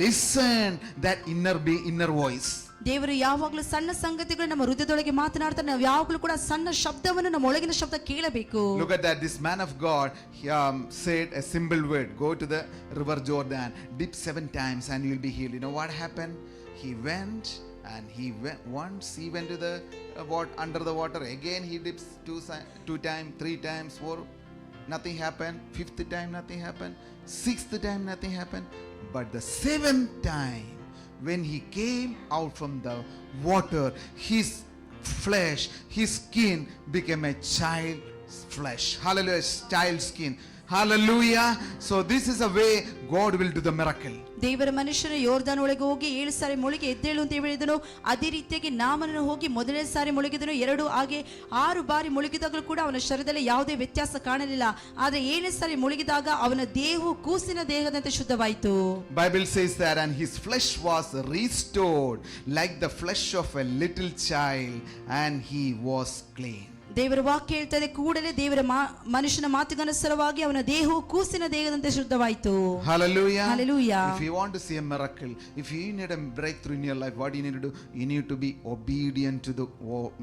listen that inner voice. ದೇವರು ಯಾವಾಗಲೂ ಸಣ್ಣ ಸಂಗತಿಗಳು ನಮ್ಮ ಹೃದಯದೊಳಗೆ ಮಾತನಾಡ್ತಾರೆ. ನಾವು ಯಾವಾಗಲೂ ಕೂಡ ಸಣ್ಣ ಶಬ್ದವನ್ನು ನಮ್ಮ ಒಳಗಿನ ಶಬ್ದ ಕೇಳಬೇಕು. Look at that. This man of God said a simple word: go to the river Jordan, dip 7 times and you will be healed. You know what happened? He went and once he went to the under the water. Again he dips 2 times, 3 times, 4. Nothing happened. 5th time nothing happened. 6th time nothing happened. But the 7th time, when he came out from the water, his flesh, his skin became a child's flesh. Hallelujah. Child skin. Hallelujah. So this is a way God will do the miracle. ದೇವರ ಮನುಷ್ಯನು ಯೋರ್ದಾನ್ ಒಳಗೆ ಹೋಗಿ 7 ಸಾರಿ ಮುಳುಗಿ ಎದ್ದೇಳು ಅಂತ ಹೇಳಿದನು. ಅದೇ ರೀತಿಯಾಗಿ ನಾಮನನ್ನು ಹೋಗಿ ಮೊದಲನೇ ಸಾರಿ ಮುಳುಗಿದನು, 2 ಹಾಗೆ 6 ಬಾರಿ ಮುಳುಗಿದಾಗಲೂ ಕೂಡ ಅವನ ಶರೀರದಲ್ಲಿ ಯಾವುದೇ ವ್ಯತ್ಯಾಸ ಕಾಣಲಿಲ್ಲ. ಆದ್ರೆ 7ನೇ ಸಾರಿ ಮುಳುಗಿದಾಗ ಅವನ ದೇಹವು ಕೂಸಿನ ದೇಹದಂತೆ ಶುದ್ಧವಾಯಿತು. Bible says that, and his flesh was restored like the flesh of a little child, and he was clean. ದೇವರ ವಾಕ್ಯ ಹೇಳ್ತದೆ, ಕೂಡಲೇ ದೇವರ ಮನುಷ್ಯನ ಮಾತಿಗನುಸಾರವಾಗಿ ಅವನ ದೇಹವು ಕೂಸಿನ ದೇಹದಂತೆ ಶುದ್ಧವಾಯಿತು. Hallelujah. Hallelujah. If you want to see a miracle, if you need a breakthrough in your life, what do you need to do? You need to be obedient to the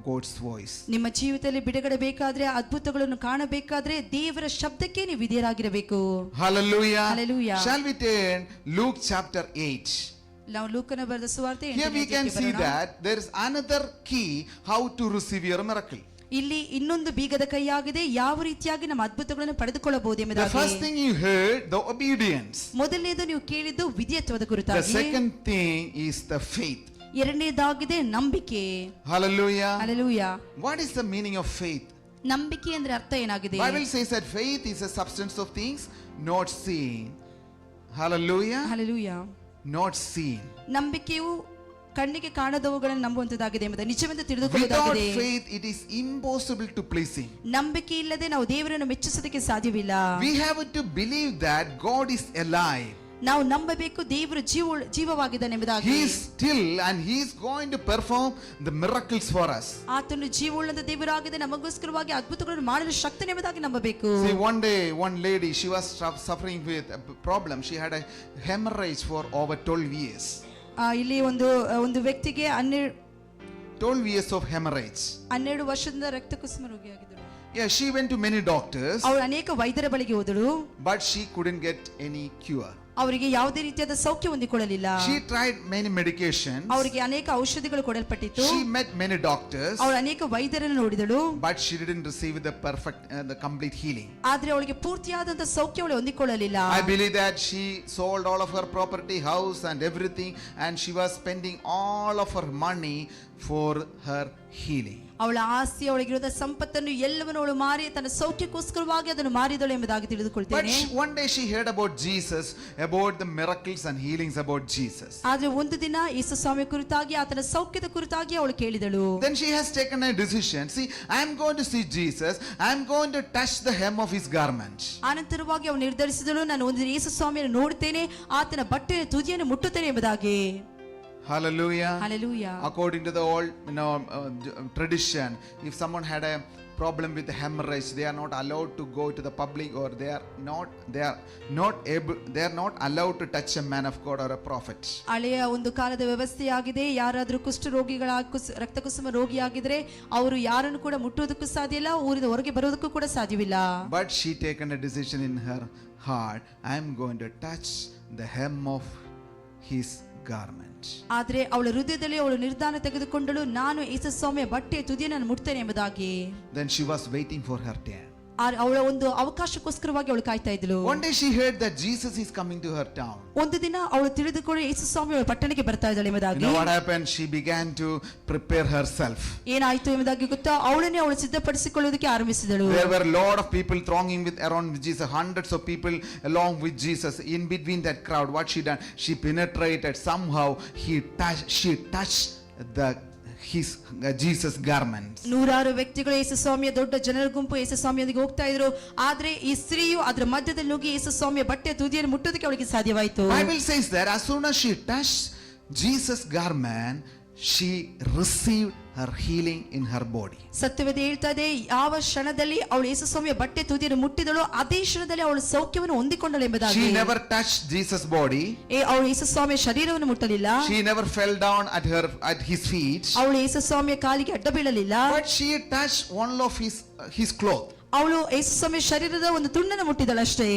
God's voice. ನಿಮ್ಮ ಜೀವಿತದಲ್ಲಿ ಬಿಡುಗಡೆ ಬೇಕಾದ್ರೆ, ಅದ್ಭುತಗಳನ್ನು ಕಾಣಬೇಕಾದ್ರೆ ದೇವರ ಶಬ್ದಕ್ಕೆ ನೀವು ವಿಧೇಯರಾಗಿರಬೇಕು. Hallelujah. Hallelujah. Shall we turn Luke chapter 8? ನಾವು ಲೂಕನ ಬರೆದ ಸುವಾರ್ತೆ Here we can see that there is another key how to receive your miracle. ಇಲ್ಲಿ ಇನ್ನೊಂದು ಬೀಗದ ಕೈಯಾಗಿದೆ, ಯಾವ ರೀತಿಯಾಗಿ ನಮ್ಮ ಅದ್ಭುತಗಳನ್ನು ಪಡೆದುಕೊಳ್ಳಬಹುದು The ಎಂಬುದಾಗಿ. first thing you heard, the obedience. ಮೊದಲನೇದು ನೀವು ಕೇಳಿದ್ದು ವಿಧೇಯತ್ವದ The ಕುರಿತಾಗಿ. second thing is the faith. ಎರಡನೇದಾಗಿದೆ ನಂಬಿಕೆ. Hallelujah. Hallelujah. What is the meaning of faith? ನಂಬಿಕೆ ಅಂದ್ರೆ ಅರ್ಥ ಏನಾಗಿದೆ? Bible says that faith is a substance of things not seen. Hallelujah. Hallelujah. Not seen. ನಂಬಿಕೆಯು ಕಣ್ಣಿಗೆ ಕಾಣದವುಗಳನ್ನು ನಂಬುವಂತದ್ದಾಗಿದೆ ಎಂಬುದು ನಿಜವೆಂದು Without ತಿಳಿದುಕೊಳ್ಳುವುದಾಗಿದೆ. faith, it is impossible to please Him. ನಂಬಿಕೆ ಇಲ್ಲದೆ ನಾವು ದೇವರನ್ನು ಮೆಚ್ಚಿಸೋದಕ್ಕೆ ಸಾಧ್ಯವಿಲ್ಲ. We have to believe that God is alive. ನಾವು ನಂಬಬೇಕು ದೇವರು ಜೀವವಾಗಿದ್ದಾನೆ ಎಂಬುದಾಗಿ. He is still and He is going to perform the miracles for us. ಆತನು ಜೀವವುಳ್ಳ ದೇವರಾಗಿದೆ, ನಮಗೋಸ್ಕರವಾಗಿ ಅದ್ಭುತಗಳನ್ನು ಮಾಡಲು ಶಕ್ತನೇ ಎಂಬುದಾಗಿ ನಂಬಬೇಕು. See, one day, one lady, she was suffering with a problem. She had a hemorrhage for over 12 years. ಇಲ್ಲಿ ಒಂದು ವ್ಯಕ್ತಿಗೆ 12 years of hemorrhage. 12 ವರ್ಷದಿಂದ ರಕ್ತ ಕುಸುಮ ರೋಗಿಯಾಗಿದ್ದಳು. Yeah, she went to many doctors, ಅವಳು ಅನೇಕ ವೈದ್ಯರ ಬಳಿಗೆ ಹೋದಳು, but she couldn't get any cure. ಅವರಿಗೆ ಯಾವುದೇ ರೀತಿಯಾದ ಸೌಖ್ಯ ಹೊಂದಿಕೊಳ್ಳಲಿಲ್ಲ. She tried many medications. ಅವರಿಗೆ ಅನೇಕ ಔಷಧಿಗಳು ಕೊಡಲ್ಪಟ್ಟಿತ್ತು. She met many doctors. ಅವಳು ಅನೇಕ ವೈದ್ಯರನ್ನು ನೋಡಿದಳು, But she didn't receive the the complete healing. ಆದ್ರೆ ಅವಳಿಗೆ ಪೂರ್ತಿಯಾದಂತ ಸೌಖ್ಯ ಅವಳು ಹೊಂದಿಕೊಳ್ಳಲಿಲ್ಲ. I believe that she sold all of her property, house and everything, and she was spending all of her money for her healing. ಅವಳ ಆಸ್ತಿ, ಅವಳಿಗಿರುವ ಸಂಪತ್ತನ್ನು ಎಲ್ಲವನ್ನು ಅವಳು ಮಾರಿ ತನ್ನ ಸೌಖ್ಯಕ್ಕೋಸ್ಕರವಾಗಿ ಅದನ್ನು ಮಾರಿದಳು ಎಂಬುದಾಗಿ But ತಿಳಿದುಕೊಳ್ತೇನೆ. one day she heard about Jesus, about the miracles and healings about Jesus. ಆದ್ರೆ ಒಂದು ದಿನ ಯೇಸು ಸ್ವಾಮಿ ಕುರಿತಾಗಿ, ಆತನ ಸೌಖ್ಯದ ಕುರಿತಾಗಿ ಅವಳು ಕೇಳಿದಳು. Then she has taken a decision. See, I am going to see Jesus. I am going to touch the hem of his garment. ಆನಂತರವಾಗಿ ಅವಳು ನಿರ್ಧರಿಸಿದಳು, ನಾನು ಒಂದು ದಿನ ಯೇಸು ಸ್ವಾಮಿಯನ್ನು ನೋಡುತ್ತೇನೆ, ಆತನ ಬಟ್ಟೆಯ ತುದಿಯನ್ನು ಮುಟ್ಟುತ್ತೇನೆ ಎಂಬುದಾಗಿ. Hallelujah. Hallelujah. According to the old tradition, if someone had a problem with hemorrhage, they are not allowed to go to the public, or they are not allowed to touch a man of God or a prophet. ಹಳೆಯ ಒಂದು ಕಾಲದ ವ್ಯವಸ್ಥೆಯಾಗಿದೆ. ಯಾರಾದರೂ ಕುಷ್ಠರೋಗಿಗಳ ರಕ್ತಕುಸುಮ ರೋಗಿಯಾಗಿದ್ರೆ ಅವರು ಯಾರನ್ನು ಕೂಡ ಮುಟ್ಟುವುದಕ್ಕೂ ಸಾಧ್ಯ ಇಲ್ಲ, ಊರಿನ ಹೊರಗೆ ಬರೋದಕ್ಕೂ ಕೂಡ ಸಾಧ್ಯವಿಲ್ಲ. But she taken a decision in her heart, I am going to touch the hem of his garment. ಆದ್ರೆ ಅವಳ ಹೃದಯದಲ್ಲಿ ಅವಳು ನಿರ್ಧಾರ ತೆಗೆದುಕೊಂಡಳು, ನಾನು ಯೇಸು ಸ್ವಾಮಿಯ ಬಟ್ಟೆಯ ತುದಿಯನ್ನು ನಾನು ಮುಟ್ತೇನೆ ಎಂಬುದಾಗಿ. Then she was waiting for her turn. ಅವಳ ಒಂದು ಅವಕಾಶಕ್ಕೋಸ್ಕರವಾಗಿ ಅವಳು ಕಾಯ್ತಾ ಇದ್ದಳು. One day she heard that Jesus is coming to her town. ಒಂದು ದಿನ ಅವಳು ತಿಳಿದುಕೊಂಡು ಯೇಸು ಸ್ವಾಮಿ ಅವಳ ಪಟ್ಟಣಕ್ಕೆ ಬರ್ತಾ ಇದ್ದಾಳೆ ಎಂಬುದಾಗಿ. You know what happened? She began to prepare herself. ಏನಾಯ್ತು ಎಂಬುದಾಗಿ ಗೊತ್ತಾ, ಅವಳನ್ನೇ ಅವಳು ಸಿದ್ಧಪಡಿಸಿಕೊಳ್ಳುವುದಕ್ಕೆ ಆರಂಭಿಸಿದಳು. There were a lot of people thronging around Jesus, hundreds of people along with Jesus. In between that crowd, what she done? She penetrated somehow. She touched Jesus garments. ನೂರಾರು ವ್ಯಕ್ತಿಗಳು ಯೇಸು ಸ್ವಾಮಿಯ ದೊಡ್ಡ ಜನರ ಗುಂಪು ಯೇಸು ಸ್ವಾಮಿಯೊಂದಿಗೆ ಹೋಗ್ತಾ ಇದ್ರು. ಆದ್ರೆ ಈ ಸ್ತ್ರೀಯು ಅದರ ಮಧ್ಯದಲ್ಲಿ ನುಗ್ಗಿ ಯೇಸು ಸ್ವಾಮಿಯ ಬಟ್ಟೆಯ ತುದಿಯನ್ನು ಮುಟ್ಟೋದಕ್ಕೆ ಅವಳಿಗೆ ಸಾಧ್ಯವಾಯಿತು. Bible says that as soon as she touched Jesus garment, she received her healing in her body. ಸತ್ಯವೇದ ಹೇಳ್ತಾ ಇದೆ, ಯಾವ ಕ್ಷಣದಲ್ಲಿ ಅವಳು ಯೇಸು ಸ್ವಾಮಿಯ ಬಟ್ಟೆ ತುದಿಯನ್ನು ಮುಟ್ಟಿದಳು, ಅದೇ ಕ್ಷಣದಲ್ಲಿ ಅವಳು ಸೌಖ್ಯವನ್ನು ಹೊಂದಿಕೊಂಡಳು ಎಂಬುದಾಗಿ. She never touched Jesus' body. ಅವಳು ಯೇಸು ಸ್ವಾಮಿಯ ಶರೀರವನ್ನು ಮುಟ್ಟಲಿಲ್ಲ. She never fell down at his feet. ಅವಳು ಯೇಸು ಸ್ವಾಮಿಯ ಕಾಲಿಗೆ ಅಡ್ಡ ಬೀಳಲಿಲ್ಲ. But she touched one of his cloth. ಅವಳು ಯೇಸು ಸ್ವಾಮಿಯ ಶರೀರದ ಒಂದು ತುಂಡನ್ನು ಮುಟ್ಟಿದಳಷ್ಟೇ.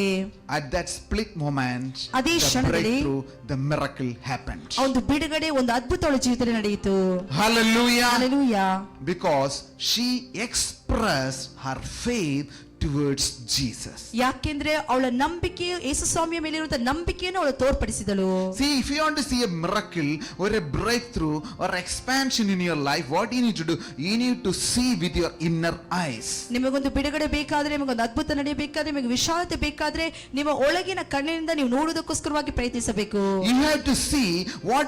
At that split moment, ಅದೇ the ಕ್ಷಣದಲ್ಲಿ breakthrough, the miracle happened. ಒಂದು ಬಿಡುಗಡೆ, ಒಂದು ಅದ್ಭುತ ಅವಳ ಜೀವಿತದಲ್ಲಿ ನಡೆಯಿತು. Hallelujah. Hallelujah. Because she expressed her faith towards Jesus. ಯಾಕೆಂದ್ರೆ ಅವಳ ನಂಬಿಕೆ, ಯೇಸು ಸ್ವಾಮಿಯ ಮೇಲೆ ಇರುವಂತ ನಂಬಿಕೆಯನ್ನು ಅವಳು ತೋರ್ಪಡಿಸಿದಳು. See, if you want to see a miracle or a breakthrough or expansion in your life, what you need to do? You need to see with your inner eyes. ನಿಮಗೊಂದು ಬಿಡುಗಡೆ ಬೇಕಾದ್ರೆ, ನಿಮಗೊಂದು ಅದ್ಭುತ ನಡೆಯಬೇಕಾದ್ರೆ, ನಿಮಗೆ ವಿಶಾಲತೆ ಬೇಕಾದ್ರೆ, ನಿಮ್ಮ ಒಳಗಿನ ಕಣ್ಣಿನಿಂದ ನೀವು ನೋಡುವುದಕ್ಕೋಸ್ಕರವಾಗಿ ಪ್ರಯತ್ನಿಸಬೇಕು. You have to see what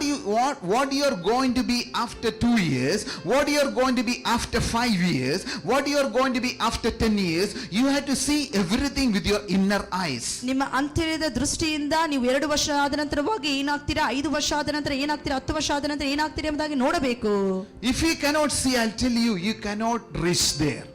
you are going to be after 2 years, what you are going to be after 5 years, what you are going to be after 10 years. You have to see everything with your inner eyes. ನಿಮ್ಮ ಅಂತರ್ಯದ ದೃಷ್ಟಿಯಿಂದ ನೀವು 2 ವರ್ಷ ಆದ ನಂತರವಾಗಿ ಏನಾಗ್ತೀರಾ, 5 ವರ್ಷ ಆದ ನಂತರ ಏನಾಗ್ತೀರಾ, 10 ವರ್ಷ ಆದ ನಂತರ ಏನಾಗ್ತೀರಾ ಎಂಬುದಾಗಿ ನೋಡಬೇಕು. If you cannot see, I'll tell you, you cannot reach there.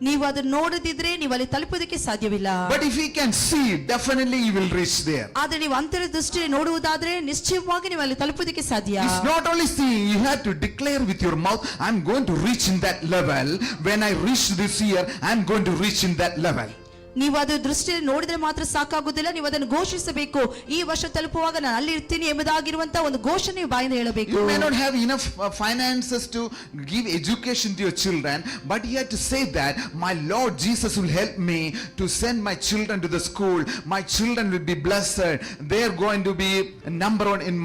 ನೀವು ಅದನ್ನು ನೋಡದಿದ್ರೆ ನೀವು ಅಲ್ಲಿ ತಲುಪೋದಕ್ಕೆ ಸಾಧ್ಯವಿಲ್ಲ. But if you can see, definitely you will reach there. ಆದ್ರೆ ನೀವು ಅಂತರ್ಯ ದೃಷ್ಟಿ ನೋಡುವುದಾದ್ರೆ ನಿಶ್ಚಯವಾಗಿ ನೀವು ಅಲ್ಲಿ ತಲುಪೋದಕ್ಕೆ ಸಾಧ್ಯ. It's not only seeing, you have to declare with your mouth, I'm going to reach in that level. When I reach this year, I'm going to reach in that level. ನೀವು ಅದು ದೃಷ್ಟಿಯಲ್ಲಿ ನೋಡಿದ್ರೆ ಮಾತ್ರ ಸಾಕಾಗುವುದಿಲ್ಲ, ನೀವು ಅದನ್ನು ಘೋಷಿಸಬೇಕು. ಈ ವರ್ಷ ತಲುಪುವಾಗ ನಾನು ಅಲ್ಲಿ ಇರ್ತೀನಿ ಎಂಬುದಾಗಿರುವಂತ ಒಂದು ಘೋಷಣೆ ನೀವು ಬಾಯಿಂದ ಹೇಳಬೇಕು. You may not have enough finances to give education to your children, but you have to say that my Lord Jesus will help me to send my children to the school. My children will be blessed. They are going to be number one in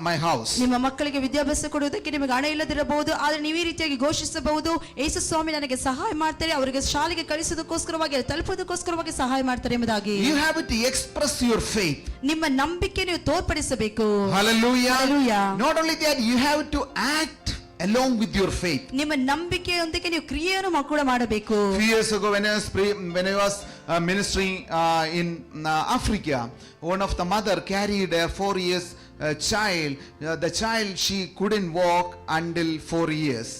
my house. ನಿಮ್ಮ ಮಕ್ಕಳಿಗೆ ವಿದ್ಯಾಭ್ಯಾಸ ಕೊಡುವುದಕ್ಕೆ ನಿಮಗೆ ಹಣ ಇಲ್ಲದಿರಬಹುದು, ಆದ್ರೆ ನೀವು ಈ ರೀತಿಯಾಗಿ ಘೋಷಿಸಬಹುದು, ಯೇಸು ಸ್ವಾಮಿ ನನಗೆ ಸಹಾಯ ಮಾಡ್ತಾರೆ, ಅವರಿಗೆ ಶಾಲೆಗೆ ಕಳಿಸೋದಕ್ಕೋಸ್ಕರವಾಗಿ ತಲುಪೋದಕ್ಕೋಸ್ಕರವಾಗಿ ಸಹಾಯ ಮಾಡ್ತಾರೆ ಎಂಬುದಾಗಿ. You have to express your faith. ನಿಮ್ಮ ನಂಬಿಕೆ ನೀವು ತೋರ್ಪಡಿಸಬೇಕು. Hallelujah. Hallelujah. Not only that, you have to act along with your faith. ನಿಮ್ಮ ನಂಬಿಕೆಯೊಂದಿಗೆ ನೀವು ಕ್ರಿಯೆಯನ್ನು ಕೂಡ ಮಾಡಬೇಕು. Few years ago, when I was ministering in Africa, one of the mother carried a 4 years child. The child, she couldn't walk until 4 years.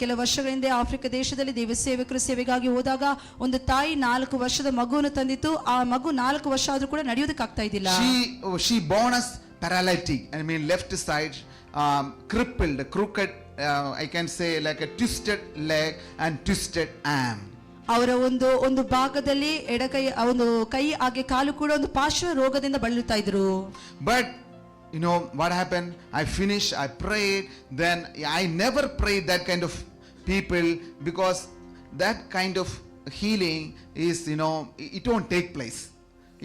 ಕೆಲ ವರ್ಷಗಳ ಹಿಂದೆ Africa ದೇಶದಲ್ಲಿ ದೇವ ಸೇವಕರು ಸೇವೆಗಾಗಿ ಹೋದಾಗ ಒಂದು ತಾಯಿ 4 ವರ್ಷದ ಮಗುವನ್ನು ತಂದಿತ್ತು. ಆ ಮಗು 4 ವರ್ಷ ಆದ್ರೂ ಕೂಡ ನಡೆಯೋದಕ್ಕಾಗ್ತಾ ಇದ್ದಿಲ್ಲ. She born as paralytic. I mean, left side crippled, crooked. I can say like a twisted leg and twisted arm. ಅವರ ಒಂದು ಭಾಗದಲ್ಲಿ ಎಡಕೈ ಒಂದು ಕೈ ಹಾಗೆ ಕಾಲು ಕೂಡ ಒಂದು ಪಾರ್ಶ್ವ ರೋಗದಿಂದ ಬಳಲುತ್ತಾ ಇದ್ರು. But you know what happened? I finished, I prayed, then I never prayed that kind of people, because that kind of healing is, you know, it won't take place.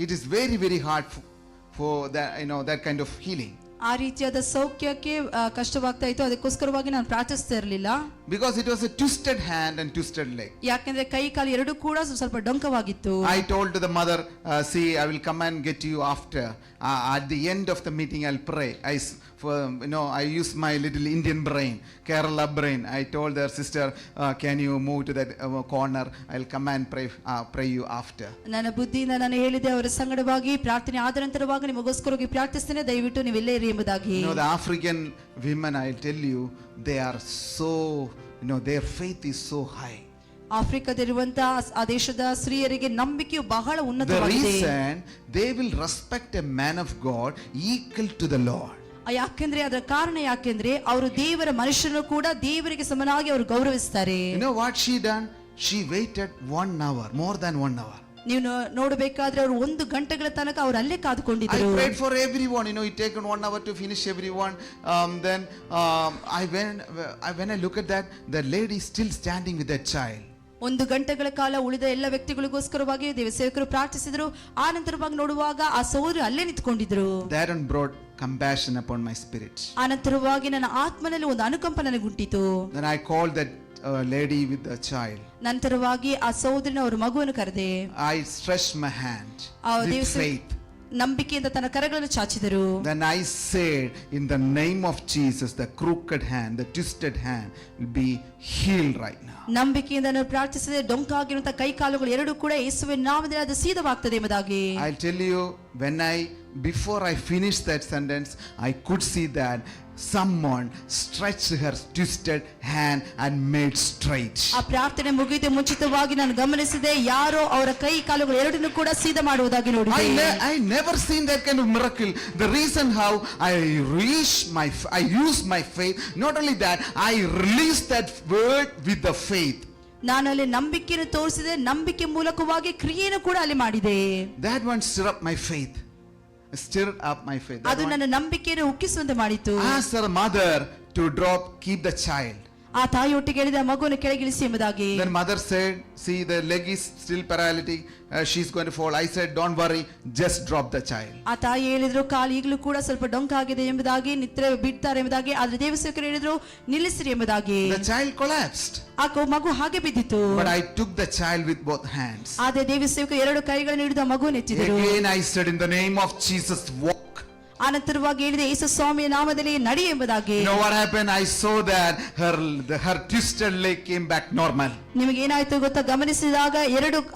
It is very, very hard for that, you know, that kind of healing. ಆ ರೀತಿಯಾದ ಸೌಖ್ಯಕ್ಕೆ ಕಷ್ಟವಾಗ್ತಾ ಇತ್ತು. ಅದಕ್ಕೋಸ್ಕರವಾಗಿ ನಾನು ಪ್ರಾರ್ಥಿಸ್ತಾ ಇರಲಿಲ್ಲ. Because it was a twisted hand and twisted leg. ಯಾಕೆಂದ್ರೆ ಕೈ ಕಾಲು ಎರಡೂ ಕೂಡ ಸ್ವಲ್ಪ ಡೊಂಕವಾಗಿತ್ತು. I told to the mother, see, I will come and get you after. At the end of the meeting, I'll pray. I use my little Indian brain, Kerala brain. I told her, sister, can you move to that corner? I'll come and pray you after. ನನ್ನ ಬುದ್ಧಿಯಿಂದ ನಾನು ಹೇಳಿದೆ, ಅವರ ಸಂಗಡವಾಗಿ ಪ್ರಾರ್ಥನೆ ಆದ ನಂತರವಾಗಿ ನಿಮಗೋಸ್ಕರವಾಗಿ ಪ್ರಾರ್ಥಿಸ್ತೇನೆ, ದಯವಿಟ್ಟು ನೀವು ಇಲ್ಲೇ ಇರಿ ಎಂಬುದಾಗಿ. You know, the African women, I'll tell you, they are so, you know, their faith is so high. ಆಫ್ರಿಕಾದಲ್ಲಿರುವಂತಹ ಆ ದೇಶದ ಸ್ತ್ರೀಯರಿಗೆ ನಂಬಿಕೆಯು ಬಹಳ ಉನ್ನತವಾಗಿದೆ. The reason they will respect a man of God equal to the Lord. ಯಾಕೆಂದ್ರೆ ಅದರ ಕಾರಣ ಯಾಕೆಂದ್ರೆ ಅವರು ದೇವರ ಮನುಷ್ಯರನ್ನು ಕೂಡ ದೇವರಿಗೆ ಸಮನಾಗಿ ಅವರು ಗೌರವಿಸ್ತಾರೆ. You know what she done? She waited 1 hour, more than 1 hour. ನೀವು ನೋಡಬೇಕಾದ್ರೆ ಅವರು 1 ಗಂಟೆಗಳ ತನಕ ಅವರು ಅಲ್ಲೇ ಕಾದುಕೊಂಡಿದ್ದರು. I prayed for everyone. You know, it taken 1 hour to finish everyone. Then when I look at that, the lady is still standing with that child. 1 ಗಂಟೆಗಳ ಕಾಲ ಉಳಿದ ಎಲ್ಲ ವ್ಯಕ್ತಿಗಳಿಗೋಸ್ಕರವಾಗಿ ದೇವ ಸೇವಕರು ಪ್ರಾರ್ಥಿಸಿದರು. ಆ ನಂತರವಾಗಿ ನೋಡುವಾಗ ಆ ಸಹೋದರಿ ಅಲ್ಲೇ ನಿಂತುಕೊಂಡಿದ್ರು. That one brought compassion upon my spirit. ಆ ನಂತರವಾಗಿ ನನ್ನ ಆತ್ಮನಲ್ಲಿ ಒಂದು ಅನುಕಂಪ ನನಗೆ ಉಂಟಿತು. Then I called that lady with the child. ನಂತರವಾಗಿ ಆ ಸಹೋದರಿನ ಅವರ ಮಗುವನ್ನು ಕರೆದೆ. I stretched my hand with faith. ನಂಬಿಕೆಯಿಂದ ತನ್ನ ಕರಗಳನ್ನು ಚಾಚಿದರು. Then I said, in the name of Jesus, the crooked hand, the twisted hand will be healed right now. ನಂಬಿಕೆಯಿಂದ ನಾನು ಪ್ರಾರ್ಥಿಸಿದೆ, ಡೊಂಕಾಗಿರುವಂತಹ ಕೈ ಕಾಲುಗಳು ಎರಡೂ ಕೂಡ ಯೇಸುವಿನ ನಾಮದಲ್ಲಿ ಅದು ಸೀದವಾಗ್ತದೆ ಎಂಬುದಾಗಿ. I'll tell you, before I finished that sentence, I could see that someone stretched her twisted hand and made straight. ಆ ಪ್ರಾರ್ಥನೆ ಮುಗಿದ ಮುಂಚಿತವಾಗಿ ನಾನು ಗಮನಿಸಿದೆ, ಯಾರೋ ಅವರ ಕೈ ಕಾಲುಗಳು ಎರಡನ್ನೂ ಕೂಡ ಸೀದ ಮಾಡುವುದಾಗಿ ನೋಡಿದೆ. I never seen that kind of miracle. The reason how I use my faith, not only that, I release that word with the faith. ನಾನು ಅಲ್ಲಿ ನಂಬಿಕೆಯನ್ನು ತೋರಿಸಿದೆ, ನಂಬಿಕೆ ಮೂಲಕವಾಗಿ ಕ್ರಿಯೆಯನ್ನು ಕೂಡ ಅಲ್ಲಿ ಮಾಡಿದೆ. That one stirred up my faith. ಅದು ನನ್ನ ನಂಬಿಕೆಯನ್ನು ಉಕ್ಕಿಸುವಂತೆ ಮಾಡಿತು. Ask her mother to keep the child. ಆ ತಾಯಿಯೊಟ್ಟಿಗೆ ಹೇಳಿದ ಮಗುವನ್ನು ಕೆಳಗಿಳಿಸಿ ಎಂಬುದಾಗಿ. Then mother said, see, the leg is still paralytic, she's going to fall. I said, don't worry, just drop the child. ಆ ತಾಯಿ ಹೇಳಿದ್ರು, ಕಾಲು ಈಗಲೂ ಕೂಡ ಸ್ವಲ್ಪ ಡೊಂಕಾಗಿದೆ ಎಂಬುದಾಗಿ, ನಿದ್ರೆ ಬಿಡ್ತಾರೆ ಎಂಬುದಾಗಿ. ಆದ್ರೆ ದೇವಸೇವಕರು ಹೇಳಿದ್ರು, ನಿಲ್ಲಿಸಿರಿ ಎಂಬುದಾಗಿ. The child collapsed. ಆ ಮಗು ಹಾಗೆ ಬಿದ್ದಿತು. But I took the child with both hands. ಆದ್ರೆ ದೇವಸೇವಕರು 2 ಕೈಗಳನ್ನು ಹಿಡಿದು ಆ ಮಗುವನ್ನು ಎತ್ತಿದರು. Again I said, in the name of Jesus, walk. ಅನಂತರವಾಗಿ ಹೇಳಿದೆ, ಯೇಸು ಸ್ವಾಮಿಯ ನಾಮದಲ್ಲಿ ನಡಿ ಎಂಬುದಾಗಿ. You know what happened? I saw that her twisted leg came back normal. ನಿಮಗೆ ಏನಾಯ್ತು ಗೊತ್ತಾ? ಗಮನಿಸಿದಾಗ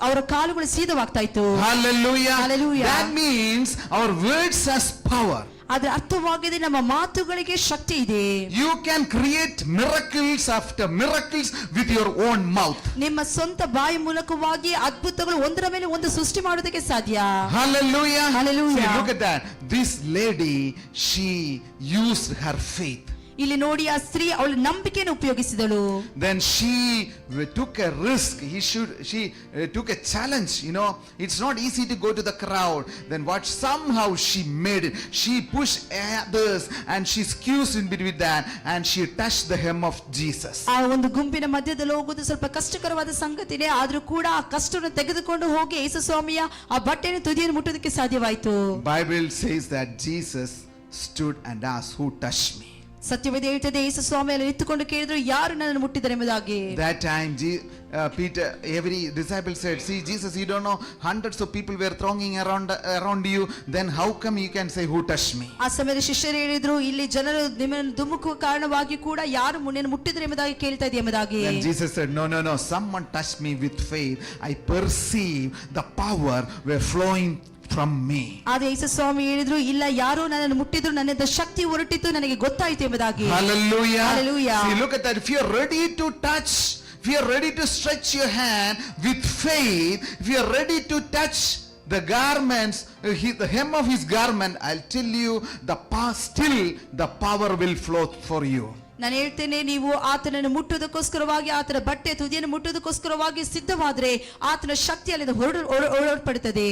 ಅವರ ಕಾಲುಗಳು ಸೀದವಾಗ್ತಾ ಇತ್ತು. Hallelujah. Hallelujah. That means our words has power. ಅದರ ಅರ್ಥವಾಗಿದೆ, ನಮ್ಮ ಮಾತುಗಳಿಗೆ ಶಕ್ತಿ ಇದೆ. You can create miracles after miracles with your own mouth. ನಿಮ್ಮ ಸ್ವಂತ ಬಾಯಿ ಮೂಲಕವಾಗಿ ಅದ್ಭುತಗಳು ಒಂದರ ಮೇಲೆ ಒಂದು ಸೃಷ್ಟಿ ಮಾಡೋದಕ್ಕೆ ಸಾಧ್ಯ. Hallelujah. Hallelujah. See, look at that. This lady, she used her faith. ಇಲ್ಲಿ ನೋಡಿ, ಆ ಸ್ತ್ರೀ ಅವಳ ನಂಬಿಕೆಯನ್ನು ಉಪಯೋಗಿಸಿದಳು. Then she took a risk. She took a challenge. You know, it's not easy to go to the crowd. Then what? Somehow she made it. She pushed others and she squeezed in between that and she touched the hem of Jesus. ಆ ಒಂದು ಗುಂಪಿನ ಮಧ್ಯದಲ್ಲಿ ಹೋಗೋದು ಸ್ವಲ್ಪ ಕಷ್ಟಕರವಾದ ಸಂಗತಿನೇ, ಆದ್ರೂ ಕೂಡ ಆ ಕಷ್ಟವನ್ನು ತೆಗೆದುಕೊಂಡು ಹೋಗಿ ಯೇಸು ಸ್ವಾಮಿಯ ಆ ಬಟ್ಟೆಯನ್ನು ತುದಿಯನ್ನು ಮುಟ್ಟೋದಕ್ಕೆ ಸಾಧ್ಯವಾಯಿತು. Bible says that Jesus stood and asked, who touched me? ಸತ್ಯವೇದ ಹೇಳ್ತದೆ, ಯೇಸು ಸ್ವಾಮಿ ಅಲ್ಲಿ ನಿಂತುಕೊಂಡು ಕೇಳಿದ್ರು, ಯಾರು ನನ್ನನ್ನು ಮುಟ್ಟಿದ್ದಾರೆ ಎಂಬುದಾಗಿ. That time Peter, every disciple said, see, Jesus, you don't know, hundreds of people were thronging around you, then how come you can say who touched me? ಆ ಸಮಯದ ಶಿಷ್ಯರು ಹೇಳಿದ್ರು, ಇಲ್ಲಿ ಜನರು ನಿಮ್ಮನ್ನು ಧುಮುಕುವ ಕಾರಣವಾಗಿ ಕೂಡ ಯಾರು ನಿನ್ನನ್ನು ಮುಟ್ಟಿದ್ದಾರೆ ಎಂಬುದಾಗಿ ಕೇಳ್ತಾ ಇದೆ ಎಂಬುದಾಗಿ. Then Jesus said, no, someone touched me with faith. I perceive the power were flowing from me. ಆದ್ರೆ ಯೇಸು ಸ್ವಾಮಿ ಹೇಳಿದ್ರು, ಇಲ್ಲ, ಯಾರೋ ನನ್ನನ್ನು ಮುಟ್ಟಿದ್ರು, ನನ್ನಿಂದ ಶಕ್ತಿ ಹೊರಟಿತ್ತು, ನನಗೆ ಗೊತ್ತಾಯಿತು ಎಂಬುದಾಗಿ. Hallelujah. Hallelujah. See, look at that. If you are ready to touch, if you are ready to stretch your hand with faith, if you are ready to touch the garments, the hem of his garment, I'll tell you, still the power will flow for you. ನಾನು ಹೇಳ್ತೇನೆ, ನೀವು ಆತನನ್ನು ಮುಟ್ಟುವುದಕ್ಕೋಸ್ಕರವಾಗಿ, ಆತನ ಬಟ್ಟೆ ತುದಿಯನ್ನು ಮುಟ್ಟುವುದಕ್ಕೋಸ್ಕರವಾಗಿ ಸಿದ್ಧವಾದ್ರೆ ಆತನ ಶಕ್ತಿ ಅಲ್ಲಿಂದ ಹೊರಡುತ್ತದೆ.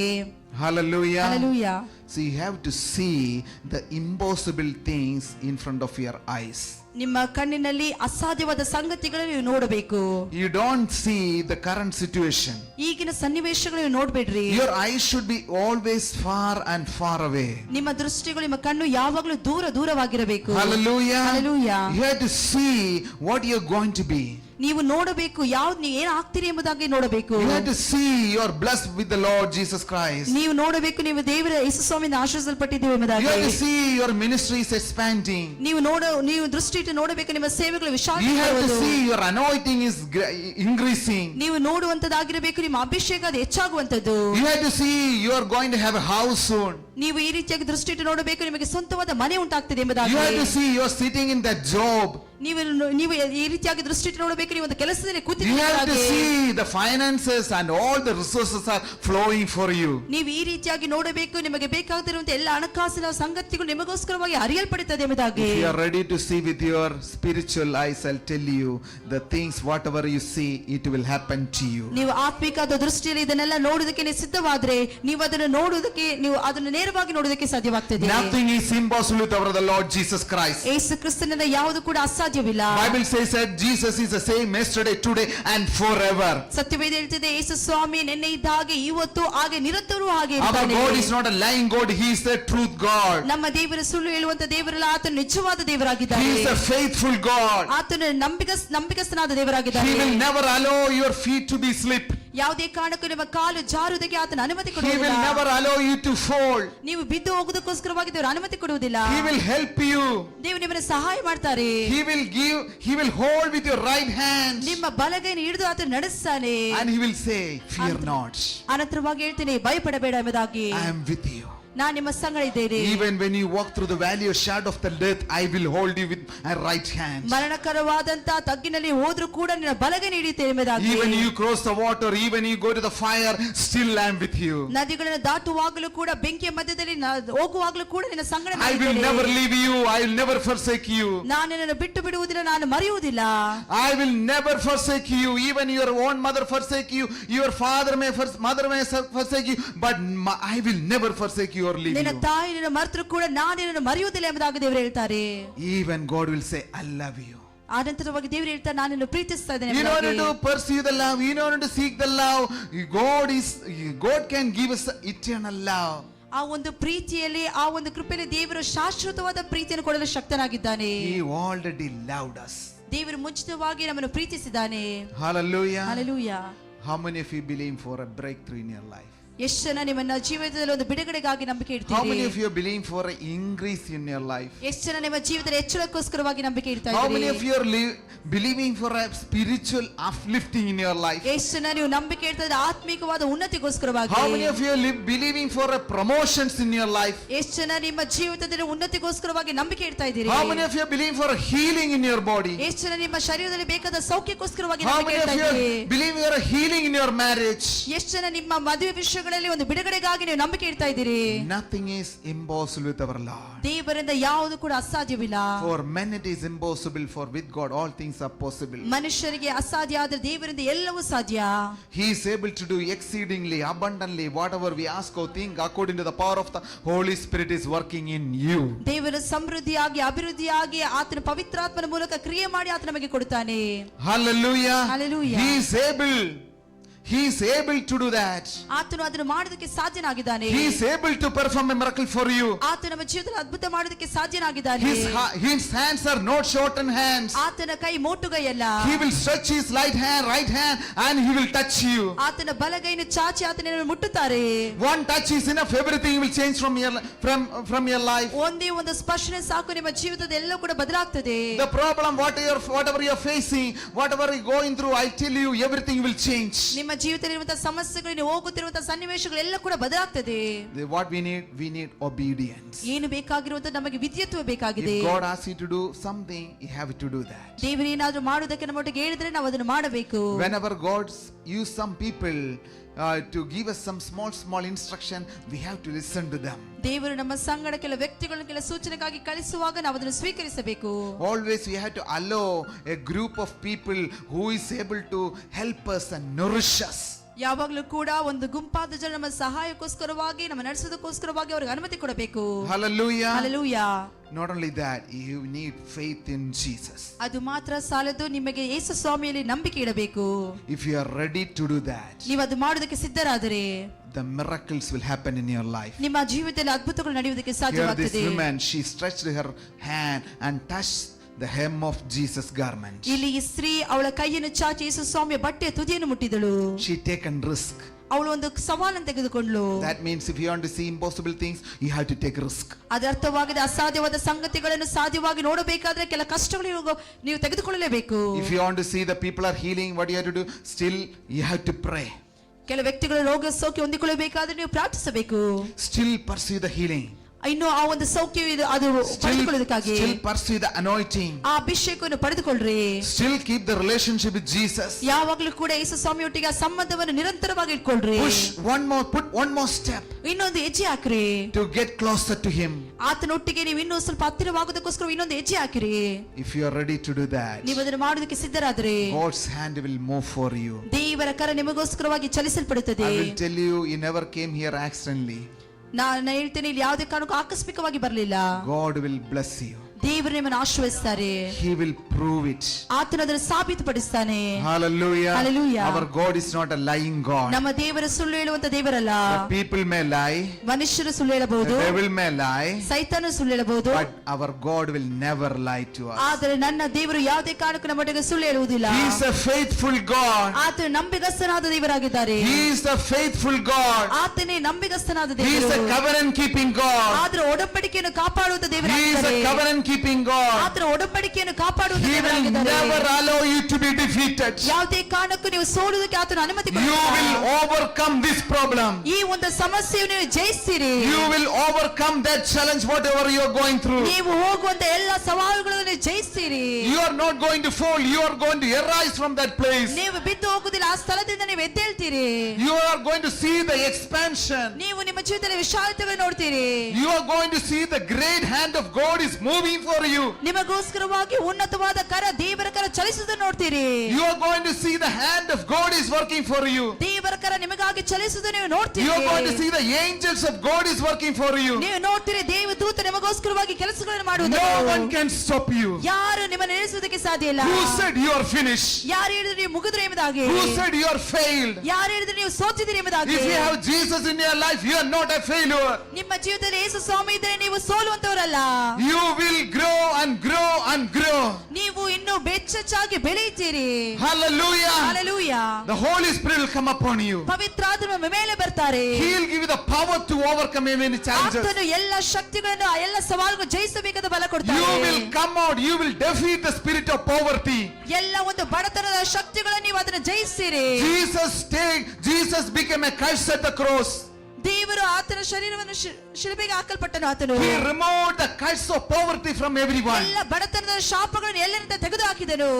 Hallelujah. Hallelujah. So you have to see the impossible things in front of your eyes. ನಿಮ್ಮ ಕಣ್ಣಿನಲ್ಲಿ ಅಸಾಧ್ಯವಾದ ಸಂಗತಿಗಳನ್ನು ನೀವು ನೋಡಬೇಕು. You don't see the current situation. ಈಗಿನ ಸನ್ನಿವೇಶಗಳನ್ನು ನೋಡಬೇಡ್ರಿ. Your eyes should be always far and far away. ನಿಮ್ಮ ದೃಷ್ಟಿಗಳು, ನಿಮ್ಮ ಕಣ್ಣು ಯಾವಾಗಲೂ ದೂರವಾಗಿರಬೇಕು. Hallelujah. Hallelujah. You have to see what you're going to be. ನೀವು ನೋಡಬೇಕು, ಯಾವ್ದು ನೀವು ಏನು ಆಗ್ತೀರಿ ಎಂಬುದಾಗಿ ನೋಡಬೇಕು. You have to see you are blessed with the Lord Jesus Christ. ನೀವು ನೋಡಬೇಕು, ನೀವು ದೇವರ ಯೇಸು ಸ್ವಾಮಿಯಿಂದ ಆಶೀರ್ವದಿಸಲ್ಪಟ್ಟಿದ್ದೀವಿ ಎಂಬುದಾಗಿ. You have to see your ministry is expanding. ನೀವು ದೃಷ್ಟಿ ಇಟ್ಟು ನೋಡಬೇಕು, ನಿಮ್ಮ ಸೇವೆಗಳು You have to see your anointing is increasing. ನೀವು ನೋಡುವಂತದ್ದಾಗಿರಬೇಕು, ನಿಮ್ಮ ಅಭಿಷೇಕ ಅದು ಹೆಚ್ಚಾಗುವಂತದ್ದು. You have to see you are going to have a house soon. ನೀವು ಈ ರೀತಿಯಾಗಿ ದೃಷ್ಟಿ ಇಟ್ಟು ನೋಡಬೇಕು, ನಿಮಗೆ ಸ್ವಂತವಾದ ಮನೆ ಉಂಟಾಗ್ತದೆ ಎಂಬುದಾಗಿ. You have to see you are sitting in that job. ನೀವು ಈ ರೀತಿಯಾಗಿ ದೃಷ್ಟಿ ಇಟ್ಟು ನೋಡಬೇಕು, ನೀವು ಒಂದು ಕೆಲಸದಲ್ಲಿ You ಕೂತಿದ್ದೀರಿ. have to see the finances and all the resources are flowing for you. ನೀವು ಈ ರೀತಿಯಾಗಿ ನೋಡಬೇಕು, ನಿಮಗೆ ಬೇಕಾಗಿರುವಂತಹ ಎಲ್ಲ ಹಣಕಾಸಿನ ಸಂಗತಿಗಳು ನಿಮಗೋಸ್ಕರವಾಗಿ ಹರಿಯಲ್ಪಡುತ್ತದೆ ಎಂಬುದಾಗಿ. If you are ready to see with your spiritual eyes, I'll tell you the things whatever you see, it will happen to you. ನೀವು ಆತ್ಮಿಕವಾದ ದೃಷ್ಟಿಯಲ್ಲಿ ಇದನ್ನೆಲ್ಲ ನೋಡುವುದಕ್ಕೆ ನೀವು ಸಿದ್ಧವಾದ್ರೆ, ನೀವು ಅದನ್ನು ನೋಡುವುದಕ್ಕೆ, ನೀವು ಅದನ್ನು ನೇರವಾಗಿ ನೋಡುವುದಕ್ಕೆ ಸಾಧ್ಯವಾಗ್ತದೆ. Nothing is impossible with our Lord Jesus Christ. ಯೇಸು ಕ್ರಿಸ್ತನಿಂದ ಯಾವುದು ಕೂಡ ಅಸಾಧ್ಯವಿಲ್ಲ. Bible says that Jesus is the same yesterday, today and forever. ಸತ್ಯವೇದ ಹೇಳ್ತಿದೆ, ಯೇಸು ಸ್ವಾಮಿ ನಿನ್ನೆ ಇದ್ದ ಹಾಗೆ, ಇವತ್ತು ಹಾಗೆ, ನಿರಂತರವೂ ಹಾಗೆ Our ಇರ್ತಾನೆ. God is not a lying God, He is the truth God. ನಮ್ಮ ದೇವರು ಸುಳ್ಳು ಹೇಳುವಂತ ದೇವರಲ್ಲ, ಆತನು ನಿಜವಾದ ದೇವರಾಗಿದ್ದಾನೆ. He is a faithful God. ಆತನು ನಂಬಿಕಸ್ಥನಾದ He ದೇವರಾಗಿದ್ದಾನೆ. will never allow your feet to be slip. ಯಾವುದೇ ಕಾರಣಕ್ಕೂ ನಿಮ್ಮ ಕಾಲು ಜಾರುವುದಕ್ಕೆ ಆತನ ಅನುಮತಿ He will ಕೊಡುವುದಿಲ್ಲ. never allow you to fall. ನೀವು ಬಿದ್ದು ಹೋಗುವುದಕ್ಕೋಸ್ಕರವಾಗಿ ದೇವರು ಅನುಮತಿ ಕೊಡುವುದಿಲ್ಲ. He will help you. ದೇವರು ನಿಮ್ಮನ್ನು ಸಹಾಯ ಮಾಡ್ತಾರೆ. He will hold with your right hand. ನಿಮ್ಮ ಬಲಗೈಯನ್ನು ಹಿಡಿದು ಆತನು ನಡೆಸ್ತಾನೆ. And He will say, fear not. ಅನಂತರವಾಗಿ ಹೇಳ್ತೀನಿ, ಭಯಪಡಬೇಡ ಎಂಬುದಾಗಿ. I am with you. ನಾನು ನಿಮ್ಮ ಸಂಗಡ ಇದ್ದೇನೆ. Even when you walk through the valley of shadow of the death, I will hold you with my right hand. ಮರಣಕರವಾದಂತ ತಗ್ಗಿನಲ್ಲಿ ಹೋದ್ರೂ ಕೂಡ ನಿನ್ನ ಬಲಗೈ ಹಿಡಿಯುತ್ತೇನೆ ಎಂಬುದಾಗಿ. Even you cross the water, even you go to the fire, still I am with you. ನದಿಗಳನ್ನು ದಾಟುವಾಗಲೂ ಕೂಡ, ಬೆಂಕಿಯ ಮಧ್ಯದಲ್ಲಿ ಹೋಗುವಾಗಲೂ ಕೂಡ ನಿನ್ನ ಸಂಗಡ I will never leave you. I will never forsake you. ನಾನು ನಿನ್ನನ್ನು ಬಿಟ್ಟು ಬಿಡುವುದಿಲ್ಲ, ನಾನು ಮರೆಯುವುದಿಲ್ಲ. I will never forsake you. Even your own mother forsake you. Your father mother may forsake you, but I will never forsake you or leave ನಿನ್ನ you. ತಾಯಿ ನಿನ್ನ ಮರೆತರೂ ಕೂಡ ನಾನು ನಿನ್ನನ್ನು ಮರೆಯುವುದಿಲ್ಲ ಎಂಬುದಾಗಿ ದೇವರು ಹೇಳ್ತಾರೆ. Even God will say, I love you. ಆನಂತರವಾಗಿ ದೇವರು ಹೇಳ್ತಾರೆ, ನಾನು ನಿನ್ನನ್ನು ಪ್ರೀತಿಸ್ತಾ ಇದ್ದೇನೆ In order ಎಂಬುದಾಗಿ. to pursue the love, in order to seek the love, God can give us eternal love. ಆ ಒಂದು ಪ್ರೀತಿಯಲ್ಲಿ, ಆ ಒಂದು ಕೃಪೆಯಲ್ಲಿ ದೇವರು ಶಾಶ್ವತವಾದ ಪ್ರೀತಿಯನ್ನು ಕೊಡಲು ಶಕ್ತನಾಗಿದ್ದಾನೆ. He already loved us. ದೇವರು ಮುಂಚಿತವಾಗಿ ನಮ್ಮನ್ನು ಪ್ರೀತಿಸಿದ್ದಾನೆ. Hallelujah. Hallelujah. How many of you believe for a breakthrough in your life? ಎಷ್ಟು ಜನ ನಿಮ್ಮನ್ನ ಜೀವಿತದಲ್ಲಿ ಒಂದು ಬಿಡುಗಡೆಗಾಗಿ ನಂಬಿಕೆ How many ಇಡ್ತೀರಿ? of you are believing for an increase in your life? ಎಷ್ಟು ಜನ ನಿಮ್ಮ ಜೀವಿತದಲ್ಲಿ ಹೆಚ್ಚಳಕ್ಕೋಸ್ಕರವಾಗಿ ನಂಬಿಕೆ ಇಡ್ತಾ How many of ಇದ್ದೀರಿ? you are believing for a spiritual uplifting in your life? ಎಷ್ಟು ಜನ ನೀವು ನಂಬಿಕೆ ಇಡ್ತಾ ಇದ್ದೀರಿ ಆತ್ಮಿಕವಾದ ಉನ್ನತಿಗೋಸ್ಕರವಾಗಿ? How many of you are believing for a promotions in your life? ಎಷ್ಟು ಜನ ನಿಮ್ಮ ಜೀವಿತದಲ್ಲಿ ಉನ್ನತಿಗೋಸ್ಕರವಾಗಿ ನಂಬಿಕೆ ಇಡ್ತಾ ಇದ್ದೀರಿ? How many of you are believing for a healing in your body? ಎಷ್ಟು ಜನ ನಿಮ್ಮ ಶರೀರದಲ್ಲಿ ಬೇಕಾದ ಸೌಖ್ಯಕ್ಕೋಸ್ಕರವಾಗಿ How ನಂಬಿಕೆ many of ಇಡ್ತಾ you ಇದ್ದೀರಿ? are believing for a healing in your marriage? ಎಷ್ಟು ಜನ ನಿಮ್ಮ ಮದುವೆ ವಿಷಯಗಳಲ್ಲಿ ಒಂದು ಬಿಡುಗಡೆಗಾಗಿ ನೀವು ನಂಬಿಕೆ ಇಡ್ತಾ ಇದ್ದೀರಿ? Nothing is impossible with our Lord. ದೇವರಿಂದ ಯಾವುದು ಕೂಡ ಅಸಾಧ್ಯವಿಲ್ಲ. For men it is impossible, for with God all things are possible. ಮನುಷ್ಯರಿಗೆ ಅಸಾಧ್ಯ, ಆದ್ರೆ ದೇವರಿಂದ ಎಲ್ಲವೂ ಸಾಧ್ಯ. He is able to do exceedingly abundantly whatever we ask or think, according to the power of the Holy Spirit is working in you. ದೇವರು ಸಮೃದ್ಧಿಯಾಗಿ, ಅಭಿವೃದ್ಧಿಯಾಗಿ ಆತನ ಪವಿತ್ರಾತ್ಮನ ಮೂಲಕ ಕ್ರಿಯೆ ಮಾಡಿ ಆತ ನಮಗೆ ಕೊಡುತ್ತಾನೆ. Hallelujah. Hallelujah. He is able. He is able to do that. ಆತನು ಅದನ್ನು ಮಾಡೋದಕ್ಕೆ ಸಾಧ್ಯನಾಗಿದ್ದಾನೆ. He is able to perform a miracle for you. ಆತನು ನಮ್ಮ ಜೀವಿತದಲ್ಲಿ ಅದ್ಭುತ ಮಾಡೋದಕ್ಕೆ ಸಾಧ್ಯನಾಗಿದ್ದಾನೆ. His hands are not shortened hands. ಆತನ ಕೈ ಮೋಟುಗೈಯಲ್ಲ. He will stretch his right hand and he will touch you. ಆತನ ಬಲಗೈಯನ್ನು ಚಾಚಿ ಆತನನ್ನು ಮುಟ್ಟುತ್ತಾರೆ. One touch is enough, everything will change from your life. ಒಂದೇ ಒಂದು ಸ್ಪರ್ಶನೆ ಸಾಕು, ನಿಮ್ಮ ಜೀವಿತದ ಎಲ್ಲ ಕೂಡ ಬದಲಾಗ್ತದೆ. The problem whatever you are facing, whatever you are going through, I tell you everything will change. ನಿಮ್ಮ ಜೀವಿತದಲ್ಲಿರುವಂತಹ ಸಮಸ್ಯೆಗಳು, ನೀವು ಹೋಗುತ್ತಿರುವಂತಹ ಸನ್ನಿವೇಶಗಳೆಲ್ಲ ಕೂಡ ಬದಲಾಗ್ತದೆ. What we need obedience. ಏನು ಬೇಕಾಗಿರುವಂತ ನಮಗೆ ವಿಧೇಯತ್ವ ಬೇಕಾಗಿದೆ. If God asks you to do something, you have to do that. ದೇವರು ಏನಾದರೂ ಮಾಡುವುದಕ್ಕೆ ನಮ್ಮೊಟ್ಟಿಗೆ ಹೇಳಿದ್ರೆ ನಾವು ಅದನ್ನು ಮಾಡಬೇಕು. Whenever God use some people to give us some small instruction, we have to listen to them. ದೇವರು ನಮ್ಮ ಸಂಗಡ ಕೆಲ ವ್ಯಕ್ತಿಗಳನ್ನು ಕೆಲ ಸೂಚನೆಗಾಗಿ ಕಳಿಸುವಾಗ ನಾವು ಅದನ್ನು ಸ್ವೀಕರಿಸಬೇಕು. Always we have to allow a group of people who is able to help us and nourish us. ಯಾವಾಗಲೂ ಕೂಡ ಒಂದು ಗುಂಪಾದ ಜನ ನಮ್ಮ ಸಹಾಯಕ್ಕೋಸ್ಕರವಾಗಿ ನಮ್ಮ ನಡೆಸೋದಕ್ಕೋಸ್ಕರವಾಗಿ ಅವರಿಗೆ ಅನುಮತಿ ಕೊಡಬೇಕು. Hallelujah. Hallelujah. Not only that, you need faith in Jesus. ಅದು ಮಾತ್ರ ಸಾಲದು, ನಿಮಗೆ ಯೇಸು ಸ್ವಾಮಿಯಲ್ಲಿ ನಂಬಿಕೆ ಇಡಬೇಕು. If you are ready to do that, ನೀವು ಅದು ಮಾಡೋದಕ್ಕೆ ಸಿದ್ಧರಾದರೆ the miracles will happen in your life. ನಿಮ್ಮ ಜೀವಿತದಲ್ಲಿ ಅದ್ಭುತಗಳು ನಡೆಯುವುದಕ್ಕೆ Here ಸಾಧ್ಯವಾಗುತ್ತದೆ. this woman, she stretched her hand and touched the hem of Jesus' garment. ಇಲ್ಲಿ ಈ ಸ್ತ್ರೀ ಅವಳ ಕೈಯನ್ನು ಚಾಚಿ ಯೇಸು ಸ್ವಾಮಿಯ ಬಟ್ಟೆಯ ತುದಿಯನ್ನು ಮುಟ್ಟಿದಳು. She taken risk. ಅವಳು ಒಂದು ಸವಾಲನ್ನು ತೆಗೆದುಕೊಂಡಳು. That means if you want to see impossible things, you have to take risk. ಅದರ ಅರ್ಥವಾಗಿದೆ, ಅಸಾಧ್ಯವಾದ ಸಂಗತಿಗಳನ್ನು ಸಾಧ್ಯವಾಗಿ ನೋಡಬೇಕಾದ್ರೆ ಕೆಲ ಕಷ್ಟಗಳು ನೀವು ತೆಗೆದುಕೊಳ್ಳಲೇಬೇಕು. If you want to see the people are healing, what you have to do? Still, you have to pray. ಕೆಲ ವ್ಯಕ್ತಿಗಳು ರೋಗ ಸೌಖ್ಯ ಹೊಂದಿಕೊಳ್ಳಬೇಕಾದ್ರೆ ನೀವು ಪ್ರಾರ್ಥಿಸಬೇಕು. Still pursue the healing. ಇನ್ನು ಆ ಒಂದು ಸೌಖ್ಯ ಅದು ಪಡೆದುಕೊಳ್ಳೋದಕ್ಕಾಗಿ Still pursue the anointing. ಆ ಅಭಿಷೇಕವನ್ನು ಪಡೆದುಕೊಳ್ಳ್ರಿ. Still keep the relationship with Jesus. ಯಾವಾಗಲೂ ಕೂಡ ಯೇಸು ಸ್ವಾಮಿಯೊಟ್ಟಿಗೆ ಆ ಸಂಬಂಧವನ್ನು ನಿರಂತರವಾಗಿ ಇಟ್ಕೊಳ್ರಿ. Put one more step. ಇನ್ನೊಂದು ಹೆಜ್ಜೆ ಹಾಕ್ರಿ. To get closer to Him. ಆತನೊಟ್ಟಿಗೆ ನೀವು ಇನ್ನೂ ಸ್ವಲ್ಪ ಹತ್ತಿರವಾಗೋದಕ್ಕೋಸ್ಕರ ಇನ್ನೊಂದು ಹೆಜ್ಜೆ ಹಾಕಿರಿ. If you are ready to do that, ನೀವು ಅದನ್ನು ಮಾಡೋದಕ್ಕೆ ಸಿದ್ಧರಾದರೆ God's hand will move for you. ದೇವರ ಕರ ನಿಮಗೋಸ್ಕರವಾಗಿ ಚಲಿಸಲ್ಪಡುತ್ತದೆ. I will tell you, you never came here accidentally. ನಾನು ಹೇಳ್ತೇನೆ, ಇಲ್ಲಿ ಯಾವುದೇ ಕಾರಣಕ್ಕೂ ಆಕಸ್ಮಿಕವಾಗಿ ಬರಲಿಲ್ಲ. God will bless you. ದೇವರು ನಿಮ್ಮನ್ನು ಆಶೀರ್ವದಿಸುತ್ತಾರೆ. He will prove it. ಆತನು ಅದನ್ನು ಸಾಬೀತುಪಡಿಸುತ್ತಾನೆ. Hallelujah. Hallelujah. Our God is not a lying God. ನಮ್ಮ ದೇವರ ಸುಳ್ಳು ಹೇಳುವಂತ ದೇವರಲ್ಲ. The people may lie. ಮನುಷ್ಯರು ಸುಳ್ಳು ಹೇಳಬಹುದು. The devil may lie. ಸೈತಾನ ಸುಳ್ಳು ಹೇಳಬಹುದು. But our God will never lie to us. ಆದರೆ ನನ್ನ ದೇವರು ಯಾವುದೇ ಕಾರಣಕ್ಕೂ ನಮ್ಮೊಟ್ಟಿಗೆ ಸುಳ್ಳು ಹೇಳುವುದಿಲ್ಲ. He is a faithful God. ಆತನು ನಂಬಿಗಸ್ತನಾದ ದೇವರಾಗಿದ್ದಾರೆ. He is a faithful God. ಆತನೇ ನಂಬಿಗಸ್ತನಾದ He is ದೇವರು. a covenant keeping God. ಆತನು ಒಡಂಬಡಿಕೆಯನ್ನು ಕಾಪಾಡುವಂತ He is ದೇವರಾಗಿದ್ದಾರೆ. a covenant keeping God. ಆತನು ಒಡಂಬಡಿಕೆಯನ್ನು ಕಾಪಾಡುವಂತ He will ದೇವರಾಗಿದ್ದಾರೆ. never allow you to be defeated. ಯಾವುದೇ ಕಾರಣಕ್ಕೂ ನೀವು ಸೋಲುವುದಕ್ಕೆ ಆತನು ಅನುಮತಿ You will ಕೊಡುವುದಿಲ್ಲ. overcome this problem. ಈ ಒಂದು ಸಮಸ್ಯೆಯನ್ನು ನೀವು ಜಯಿಸ್ತೀರಿ. You will overcome that challenge, whatever you are going through. ನೀವು ಹೋಗುವಂತ ಎಲ್ಲ ಸವಾಲುಗಳನ್ನು ನೀವು ಜಯಿಸ್ತೀರಿ. You are not going to fall. You are going to arise from that place. ನೀವು ಬಿದ್ದು ಹೋಗುದಿಲ್ಲ, ಆ ಸ್ಥಳದಿಂದ ನೀವು ಎದ್ದೇಳ್ತೀರಿ. You are going to see the expansion. ನೀವು ನಿಮ್ಮ ಜೀವಿತದಲ್ಲಿ ವಿಶಾಲತೆಯನ್ನು ನೋಡ್ತೀರಿ. You are going to see the great hand of God is moving for you. ನಿಮಗೋಸ್ಕರವಾಗಿ ಉನ್ನತವಾದ ಕರ, ದೇವರ ಕರ ಚಲಿಸುವುದನ್ನು ನೋಡ್ತೀರಿ. You are going to see the hand of God is working for you. ದೇವರ ಕರ ನಿಮಗಾಗಿ ಚಲಿಸುವುದನ್ನು ನೀವು ನೋಡ್ತೀರಿ. You are going to see the angels of God is working for you. ನೀವು ನೋಡ್ತೀರಿ, ದೇವದೂತ ನಿಮಗೋಸ್ಕರವಾಗಿ ಕೆಲಸಗಳನ್ನು ಮಾಡುವುದು. No one can stop you. ಯಾರು ನಿಮ್ಮನ್ನು ನಿಲ್ಲಿಸುವುದಕ್ಕೆ ಸಾಧ್ಯ ಇಲ್ಲ. Who said you are finished? ಯಾರು ಹೇಳಿದ್ರು ನೀವು ಮುಗಿದ್ರೆ ಎಂಬುದಾಗಿ. Who said you are failed? ಯಾರು ಹೇಳಿದ್ರು ನೀವು ಸೋತಿದ್ದೀರಿ ಎಂಬುದಾಗಿ. If you have Jesus in your life, you are not a failure. ನಿಮ್ಮ ಜೀವಿತದಲ್ಲಿ ಯೇಸು ಸ್ವಾಮಿ ಇದ್ದರೆ ನೀವು ಸೋಲುವಂತವರಲ್ಲ. You will grow and grow and grow. ನೀವು ಇನ್ನೂ ಬೆಚ್ಚಚ್ಚಾಗಿ ಬೆಳೆಯುತ್ತೀರಿ. Hallelujah. Hallelujah. The Holy Spirit will come upon you. ಪವಿತ್ರಾತ್ಮ ನಿಮ್ಮ ಮೇಲೆ ಬರ್ತಾರೆ. He will give you the power to overcome many challenges. ಆತನು ಎಲ್ಲ ಶಕ್ತಿಗಳನ್ನು, ಆ ಎಲ್ಲ ಸವಾಲುಗಳನ್ನು ಜಯಿಸಬೇಕಾದ ಬಲ ಕೊಡ್ತಾನೆ. You will come out. You will defeat the spirit of poverty. ಎಲ್ಲ ಒಂದು ಬಡತನದ ಶಕ್ತಿಗಳನ್ನು ನೀವು ಅದನ್ನು ಜಯಿಸ್ತೀರಿ. Jesus became a curse at the cross. ದೇವರು ಆತನ ಶರೀರವನ್ನು ಶಿಲುಬೆಗೆ ಹಾಕಲ್ಪಟ್ಟನು. ಆತನು He removed the curse of poverty from everyone. ಎಲ್ಲ ಬಡತನದ ಶಾಪಗಳನ್ನು ಎಲ್ಲರಿಂದ ತೆಗೆದು ಹಾಕಿದನು.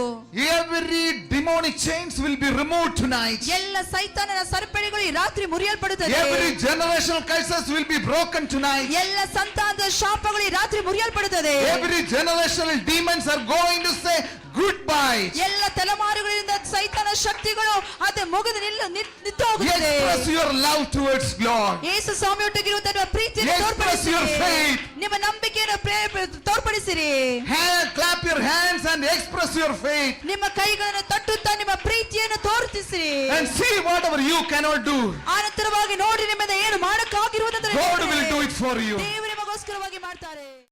Every demonic chains will be removed tonight. ಎಲ್ಲ ಸೈತಾನನ ಸರಪಳಿಗಳು ಈ ರಾತ್ರಿ ಮುರಿಯಲ್ಪಡುತ್ತದೆ. Every generational curses will be broken tonight. ಎಲ್ಲ ಸಂತಾನದ ಶಾಪಗಳು ಈ ರಾತ್ರಿ ಮುರಿಯಲ್ಪಡುತ್ತದೆ. Every generational demons are going to say goodbye. ಎಲ್ಲ ತಲೆಮಾರುಗಳಿಂದ ಸೈತಾನ ಶಕ್ತಿಗಳು ಅದು ಮುಗಿದು ನಿಂತು ಹೋಗುತ್ತದೆ. Express your love towards God. ಯೇಸು ಸ್ವಾಮಿಯೊಟ್ಟಿಗಿರುವಂತಹ ನಿಮ್ಮ ಪ್ರೀತಿಯನ್ನು Express your ತೋರ್ಪಡಿಸಿರಿ. faith. ನಿಮ್ಮ ನಂಬಿಕೆಯನ್ನು ತೋರ್ಪಡಿಸಿರಿ. Clap your hands and express your faith. ನಿಮ್ಮ ಕೈಗಳನ್ನು ತಟ್ಟುತ್ತಾ ನಿಮ್ಮ ಪ್ರೀತಿಯನ್ನು ತೋರಿಸಿರಿ. And see whatever you cannot do. ಆನಂತರವಾಗಿ ನೋಡಿ ನಿಮ್ಮಿಂದ ಏನು ಮಾಡಕ್ಕಾಗಿರುವುದಂತ God will do it for you. ದೇವರು ನಿಮಗೋಸ್ಕರವಾಗಿ ಮಾಡ್ತಾರೆ.